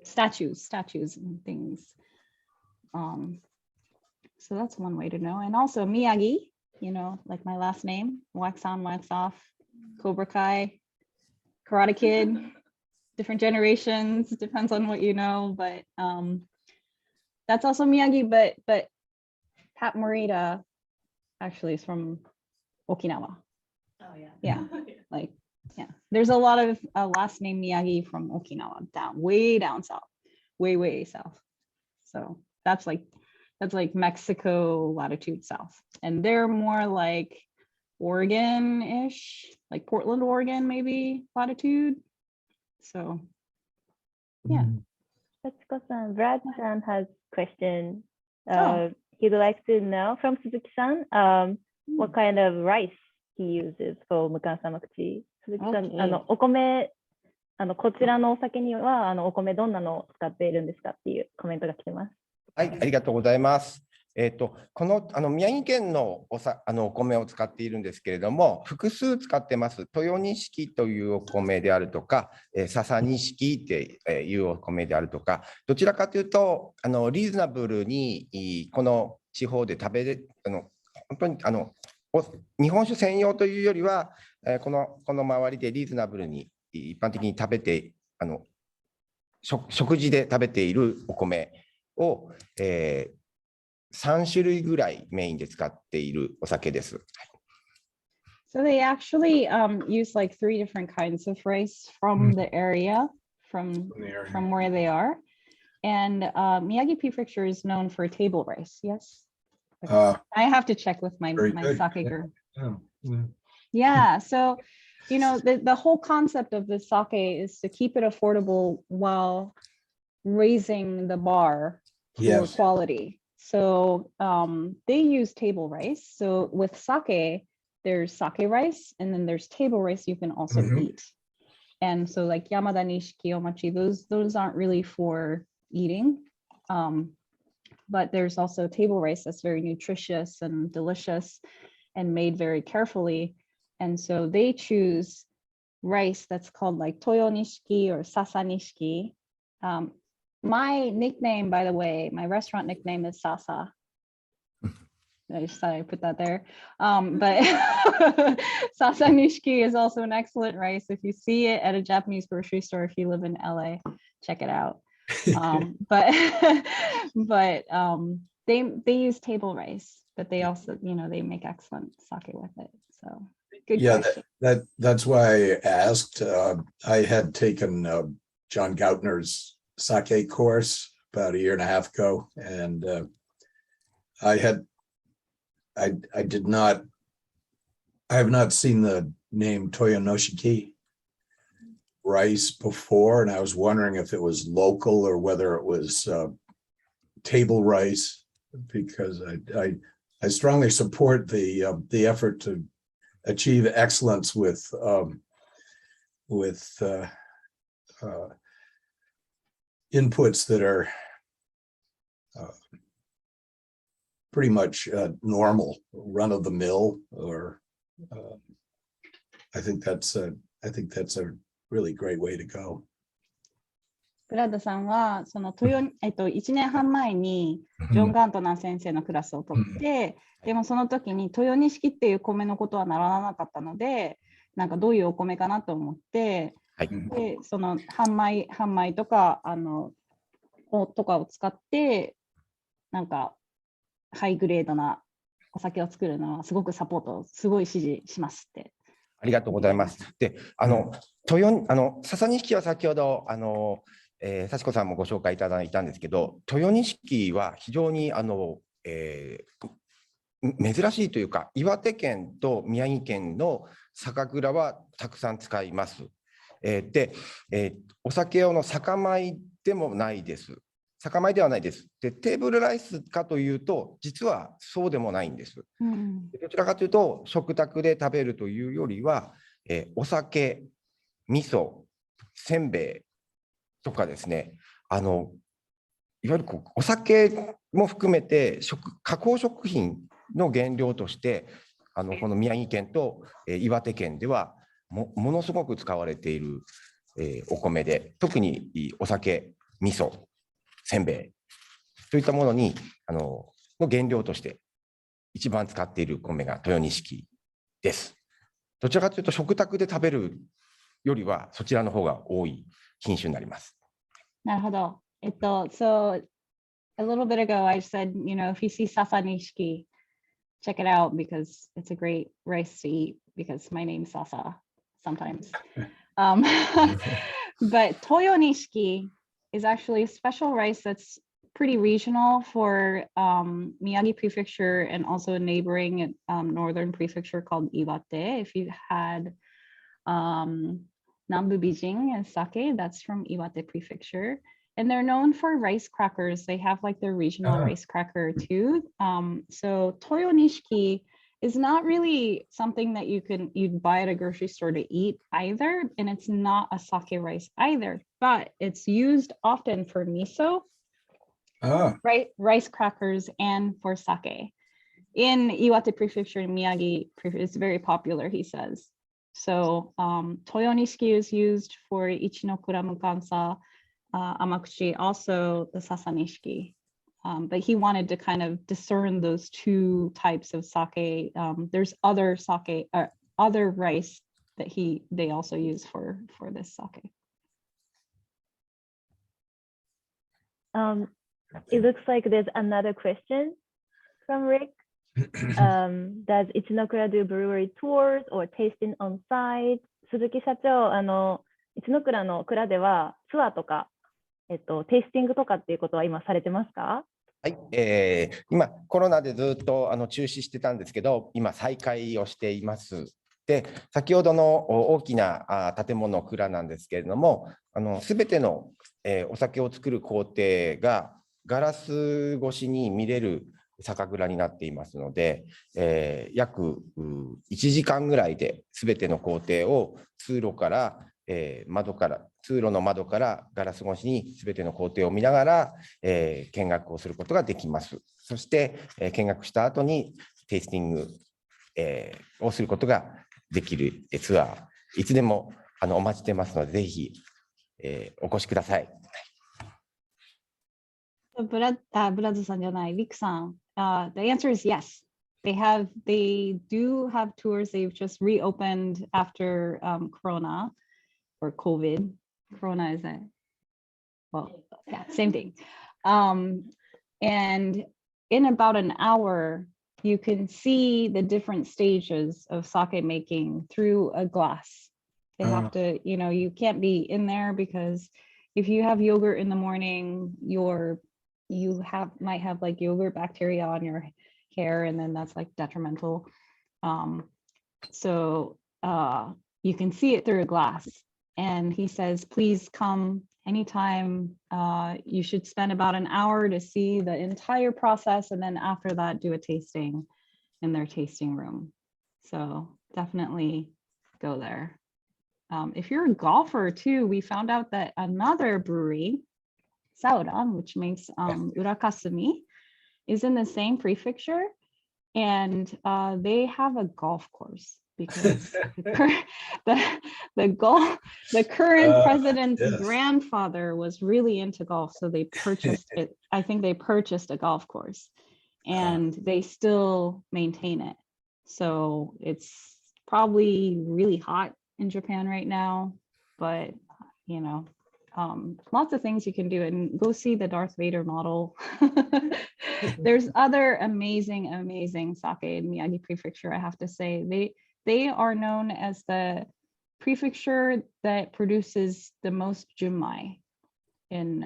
statues and things. So that's one way to know. And also Miyagi, like my last name, wax on, wax off, Cobra Kai, Karate Kid, different generations, depends on what you know, but that's also Miyagi, but Pat Morita actually is from Okinawa. Oh yeah. Yeah, like, yeah. There's a lot of last name Miyagi from Okinawa, way down south, way south. So that's like Mexico latitude south. And they're more like Oregon-ish, like Portland, Oregon, maybe latitude. So, yeah. Satsuko-san, Brad-san has a question. He'd like to know from Suzuki-san what kind of rice he uses for Mukan Samakuchi. Suzuki-san, お米、こちらのお酒にはお米どんなのを使っているんですかっていうコメントが来てます。はい、ありがとうございます。この宮城県のお米を使っているんですけれども、複数使ってます。豊錦というお米であるとか、笹錦っていうお米であるとか、どちらかというと、リーズナブルにこの地方で食べれ本当に日本酒専用というよりは、この周りでリーズナブルに一般的に食べて、食事で食べているお米を、3種類ぐらいメインで使っているお酒です。So they actually use like 3 different kinds of rice from the area, from where they are. And Miyagi Prefecture is known for table rice, yes? I have to check with my sake group. Yeah, so, you know, the whole concept of the sake is to keep it affordable while raising the bar for quality. So they use table rice. So with sake, there's sake rice, and then there's table rice you can also eat. And so like Yamada Nishiki Omachi, those aren't really for eating. But there's also table rice that's very nutritious and delicious and made very carefully. And so they choose rice that's called like Toyo Nishiki or Sasa Nishiki. My nickname, by the way, my restaurant nickname is Sasa. I just thought I'd put that there. But Sasa Nishiki is also an excellent rice. If you see it at a Japanese grocery store, if you live in LA, check it out. But they use table rice, but they also, you know, they make excellent sake with it. So good question. That's why I asked. I had taken John Gautner's sake course about 1.5 years ago, and I have not seen the name Toyonoshiki rice before, and I was wondering if it was local or whether it was table rice, because I strongly support the effort to achieve excellence with inputs that are pretty much normal, run of the mill, or I think that's a really great way to go. ブラッドさんはその1年半前にジョン・ガントナー先生のクラスを取って、でもその時に豊錦っていう米のことはならなかったので、なんかどういうお米かなと思って、でその半米とかとかを使ってなんかハイグレードなお酒を作るのはすごくサポート、すごい支持しますって。ありがとうございます。で、笹錦は先ほど幸子さんもご紹介いただいたんですけど、豊錦は非常に珍しいというか、岩手県と宮城県の酒蔵はたくさん使います。で、お酒用の酒米でもないです。酒米ではないです。で、テーブルライスかというと、実はそうでもないんです。どちらかというと、食卓で食べるというよりは、お酒、味噌、せんべいとかですね、いわゆるお酒も含めて加工食品の原料として、この宮城県と岩手県ではものすごく使われている、お米で、特にお酒、味噌、せんべいといったものにの原料として一番使っている米が豊錦です。どちらかというと食卓で食べるよりはそちらの方が多い品種になります。なるほど。So a little bit ago I said, you know, if you see Sasa Nishiki, check it out because it's a great rice to eat because my name's Sasa sometimes. But Toyo Nishiki is actually a special rice that's pretty regional for Miyagi Prefecture and also a neighboring northern prefecture called Iwate. If you had Nambu Bijing and sake, that's from Iwate Prefecture. And they're known for rice crackers. They have like their regional rice cracker too. So Toyo Nishiki is not really something that you'd buy at a grocery store to eat either. And it's not a sake rice either, but it's used often for miso rice crackers and for sake. In Iwate Prefecture in Miyagi, it's very popular, he says. So Toyonishiki is used for Ichinokura Mukansa, Amakuchi, also the Sasanishiki. But he wanted to kind of discern those two types of sake. There's other sake, other rice that they also use for this sake. It looks like there's another question from Rick. Does Ichinokura do brewery tours or tasting on site? 鈴木社長、Ichinokura の蔵ではツアーとか、テイスティングとかっていうことは今されてますか？はい、今コロナでずっと中止してたんですけど、今再開をしています。で、先ほどの大きな建物蔵なんですけれども、すべてのお酒を作る工程がガラス越しに見れる酒蔵になっていますので、約1時間ぐらいですべての工程を通路の窓からガラス越しにすべての工程を見ながら、見学をすることができます。そして、見学した後にテイスティング、をすることができるツアー、いつでもお待ちしてますので、ぜひ、お越しください。ブラズさんじゃない、リクさん。The answer is yes. They do have tours. They've just reopened after Corona or COVID. Corona is same thing. And in about an hour, you can see the different stages of sake making through a glass. They have to, you can't be in there because if you have yogurt in the morning, might have like yogurt bacteria on your hair, and then that's like detrimental. So you can see it through a glass. And he says, please come anytime. You should spend about an hour to see the entire process, and then after that, do a tasting in their tasting room. So definitely go there. If you're a golfer too, we found out that another brewery, Sauron, which makes Urakasumi, is in the same prefecture, and they have a golf course because the current president's grandfather was really into golf, so they purchased it. I think they purchased a golf course, and they still maintain it. So it's probably really hot in Japan right now, but lots of things you can do, and go see the Darth Vader model. There's other amazing sake in Miyagi Prefecture, I have to say. They are known as the prefecture that produces the most junmai. And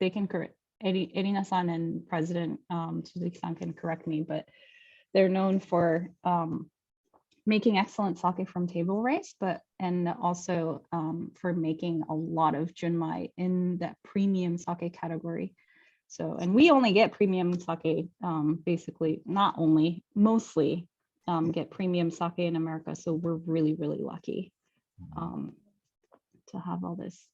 they can correct, Erina-san and President Suzuki-san can correct me, but they're known for making excellent sake from table rice, and also for making a lot of junmai in that premium sake category. So, and we only get premium sake, basically, not only, mostly get premium sake in America. So we're really, really lucky to have all this.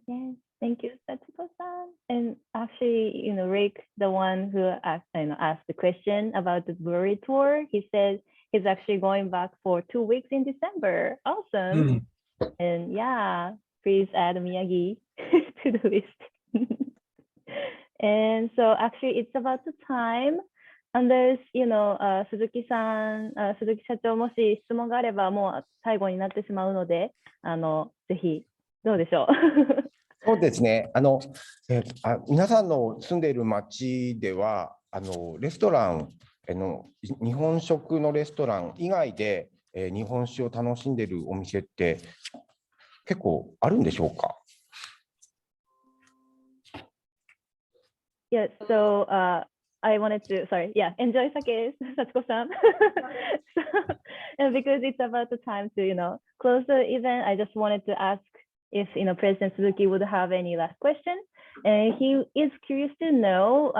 Yes, thank you, Satsuko-san. And actually, Rick, the one who asked the question about the brewery tour, he said he's actually going back for 2 weeks in December. Awesome. And yeah, please add Miyagi to the list. And so actually it's about the time. And there's, Suzuki-san, Suzuki社長、もし質問があればもう最後になってしまうので、ぜひどうでしょう。そうですね。皆さんの住んでいる町では、レストラン、日本食のレストラン以外で、日本酒を楽しんでいるお店って結構あるんでしょうか？ Yes, so I wanted to, enjoy sake, Satsuko-san. And because it's about the time to, close the event, I just wanted to ask if, President Suzuki would have any last question. And he is curious to know,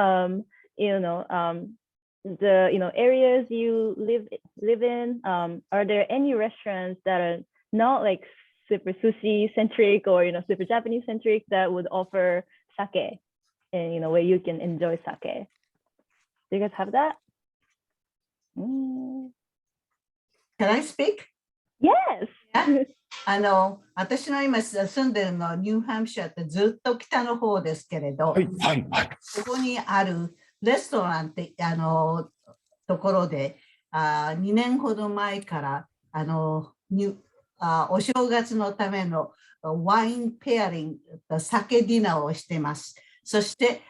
the areas you live in, are there any restaurants that are not like super sushi centric or, super Japanese centric that would offer sake? and where you can enjoy sake. Do you guys have that? Can I speak? Yes. 私の今住んでるのはニューハンプシャーってずっと北の方ですけれど、ここにあるレストランってところで2年ほど前からお正月のためのワインペアリング、酒ディナーをしています。そして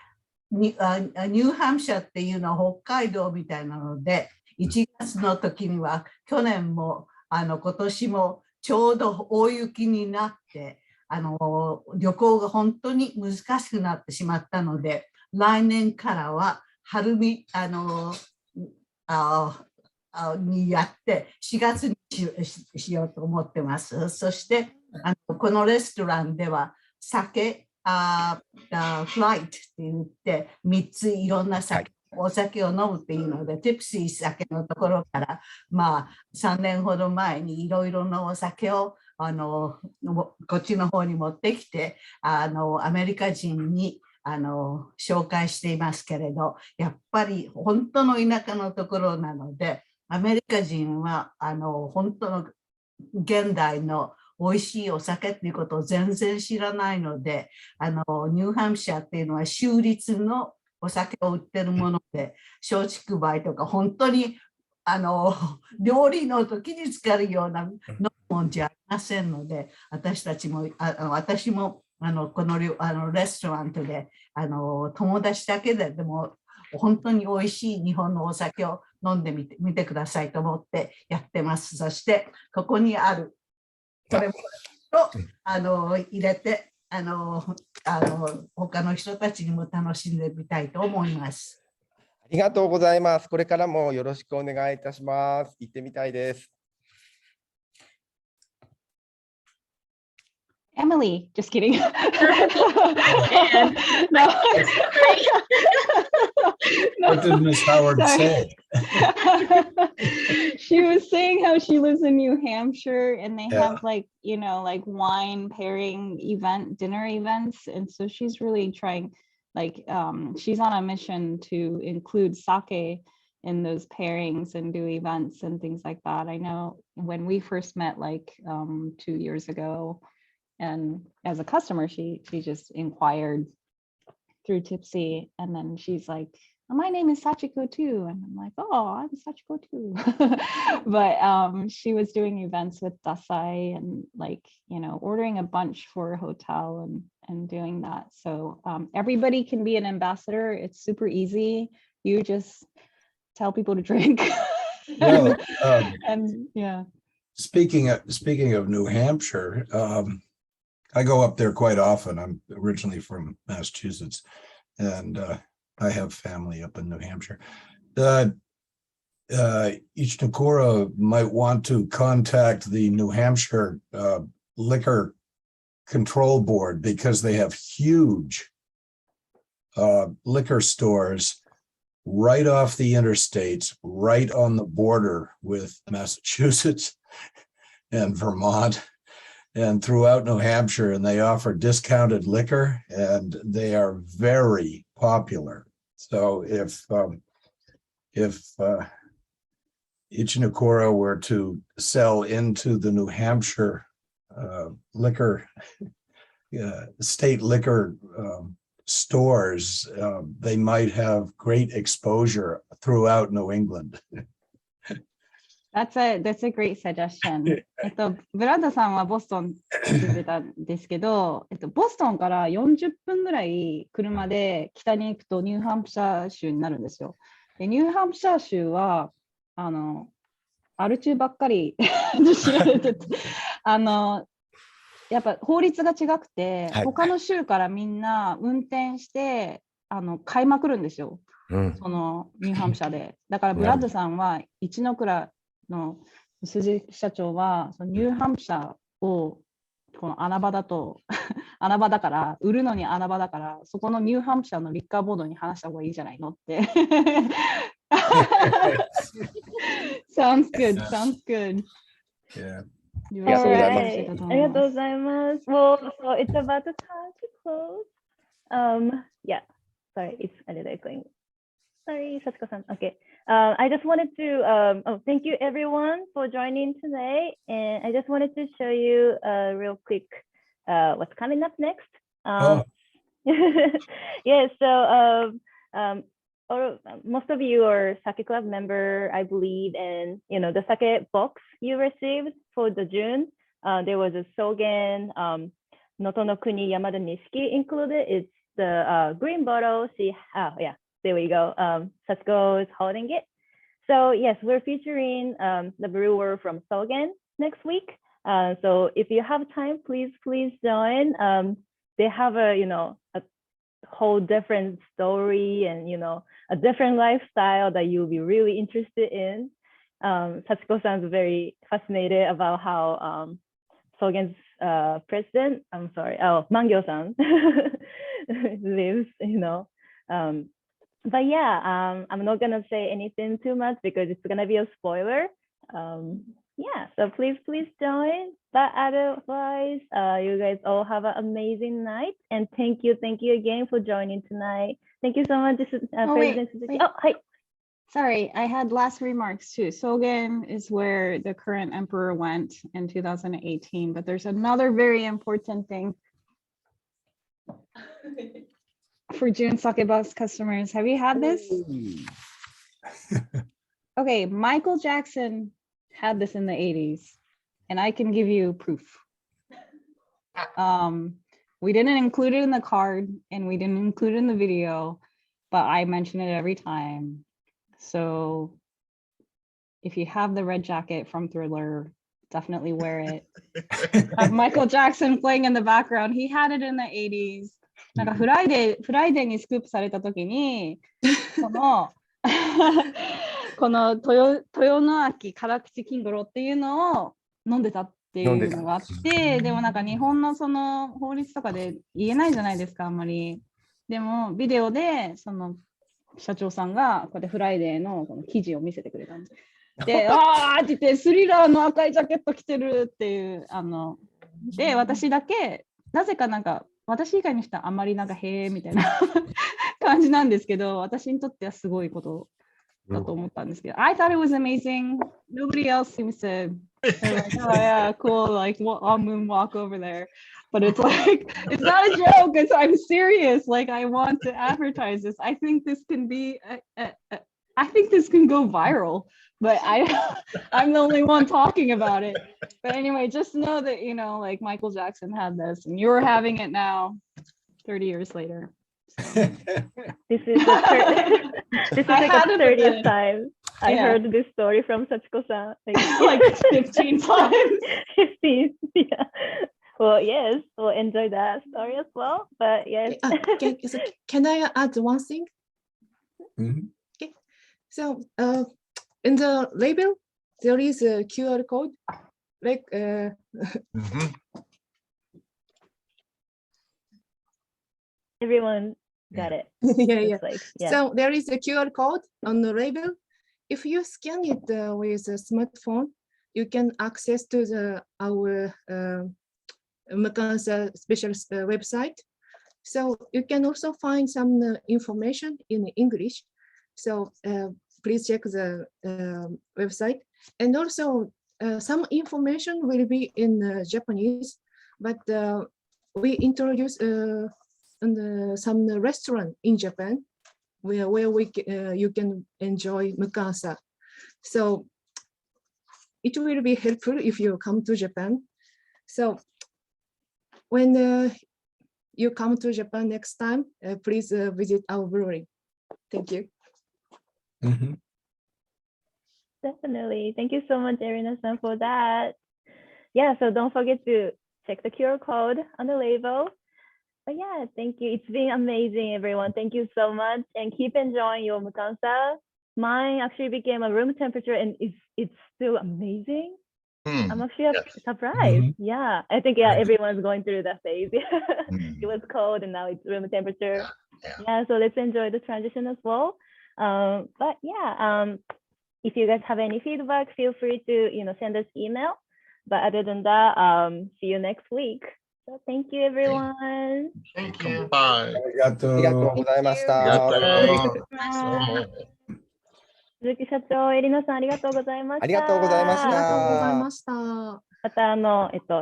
ニューハンプシャーっていうのは北海道みたいなので、1月の時には去年も今年もちょうど大雪になって旅行が本当に難しくなってしまったので、来年からは春にやって4月にしようと思ってます。そしてこのレストランでは酒フライトって言って3ついろんなお酒を飲むっていうので、ティプシー酒のところから3年ほど前にいろいろなお酒をこっちの方に持ってきてアメリカ人に紹介していますけれど、やっぱり本当の田舎のところなので、アメリカ人は本当の現代の美味しいお酒っていうことを全然知らないので、ニューハンプシャーっていうのは州立のお酒を売ってるもので、松竹梅とか本当に料理の時に使うような飲むもんじゃありませんので、私もこのレストランで友達だけでも本当に美味しい日本のお酒を飲んでみてくださいと思ってやってます。そしてここにあるこれを入れて他の人たちにも楽しんでみたいと思います。ありがとうございます。これからもよろしくお願いいたします。行ってみたいです。Emily, just kidding. No. What did Miss Howard say? She was saying how she lives in New Hampshire and they Yeah. have like wine pairing dinner events. And so she's really trying, she's on a mission to include sake in those pairings and do events and things like that. I know when we first met 2 years ago, and as a customer, she just inquired through Tipsy, and then she's like, my name is Sachiko too, and I'm like, oh, I'm Sachiko too. But she was doing events with Dasai and ordering a bunch for a hotel and doing that. So everybody can be an ambassador. It's super easy. You just tell people to drink. Well, and yeah. Speaking of New Hampshire, I go up there quite often. I'm originally from Massachusetts, and I have family up in New Hampshire. Ichinokura might want to contact the New Hampshire Liquor Control Board because they have huge liquor stores right off the interstates, right on the border with Massachusetts and Vermont and throughout New Hampshire, and they offer discounted liquor, and they are very popular. So if Ichinokura were to sell into the New Hampshire liquor, state liquor stores, they might have great exposure throughout New England. That's a great suggestion. ブラッドさんはボストン住んでたんですけど、ボストンから40分ぐらい車で北に行くとニューハンプシャー州になるんですよ。でニューハンプシャー州はアル中ばっかりで知られてて、やっぱ法律が違くて、他の州からみんな運転して買いまくるんですよ。そのニューハンプシャーで。だからブラッドさんは一ノ倉の鈴木社長はそのニューハンプシャーをこの穴場だと穴場だから売るのに穴場だからそこのニューハンプシャーのリッカーボードに話した方がいいじゃないのって。Sounds good. Sounds good. Yeah. All right. ありがとうございます。Well, so it's about the time to close. Yeah. sorry, it's a little echoing. Sorry, Sachiko-san. Okay. I just wanted to, thank you everyone for joining today. And I just wanted to show you real quick what's coming up next. Yeah, so most of you are Sake Club member, I believe, and the Sake box you received for the June, there was a Sogen, Noto no Kuni Yamada Nishiki included. It's the green bottle. See, yeah, there we go. Sachiko is holding it. So yes, we're featuring the brewer from Sogen next week. So if you have time, please join. They have a whole different story and a different lifestyle that you'll be really interested in. Sachiko-san is very fascinated about how Sogen's president, Mangyo-san lives, but yeah, I'm not gonna say anything too much because it's gonna be a spoiler. Yeah, so please join. But otherwise, you guys all have an amazing night, and thank you again for joining tonight. Thank you so much. This is President Suzuki. Oh, hi. Sorry, I had last remarks too. Sogen is where the current emperor went in 2018, but there's another very important thing for June Sake Box customers. Have you had this? Okay, Michael Jackson had this in the 80s, and I can give you proof. We didn't include it in the card, and we didn't include it in the video, but I mention it every time. So if you have the red jacket from Thriller, definitely wear it. Have Michael Jackson playing in the background. He had it in the 80s. なんかフライデーにスクープされた時にこの豊野秋辛口金五郎っていうのを飲んでたっていうのがあって、でもなんか日本のその法律とかで言えないじゃないですか、あんまり。でもビデオでその社長さんがこうやってフライデーのこの記事を見せてくれたんです。で、あーって言ってスリラーの赤いジャケット着てるっていうで私だけなぜかなんか私以外の人はあんまりなんかへーみたいな感じなんですけど、私にとってはすごいことだと思ったんですけど、I thought it was amazing. Nobody else seems to. They're like, oh yeah, cool. Like, I'll moonwalk over there. But it's like, it's not a joke. I'm serious. Like, I want to advertise this. I think this can be. I think this can go viral. But I'm the only one talking about it. But anyway, just know that, like Michael Jackson had this and you're having it now, 30 years later. So. This is like the 30th time I heard this story from Sachiko-san. Like 15 times. 15, yeah. Well, yes, we'll enjoy that story as well. But yes. Can I add one thing? Mm-hmm. Okay. So in the label, there is a QR code. Like everyone got it. yeah. Like, yeah. So there is a QR code on the label. If you scan it with a smartphone, you can access to our Mukansa specialist website. So you can also find some information in English. So please check the website. And also some information will be in Japanese, but we introduce some restaurant in Japan where you can enjoy Mukansa. So it will be helpful if you come to Japan. So when you come to Japan next time, please visit our brewery. Thank you. Mm-hmm. Definitely. Thank you so much, Erina-san, for that. Yeah, so don't forget to check the QR code on the label. But yeah, thank you. It's been amazing, everyone. Thank you so much. And keep enjoying your Mukansa. Mine actually became a room temperature and it's still amazing. I'm actually surprised. Mm-hmm. Yeah, I think everyone's going through that phase. It was cold and now it's room temperature. Yeah, so let's enjoy the transition as well. But yeah, if you guys have any feedback, feel free to send us email. But other than that, see you next week. So thank you, everyone. Thank you. Bye. ありがとうございましありがとうございた。鈴木社長、エリナさん、ありがとうございました。ありがとうございましありがとうございた。ました。また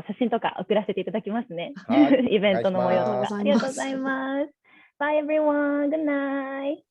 写真とか送らせていただきますね。はいイベントの模様とか。お願いしますありがとうございます。Bye everyone. Good night.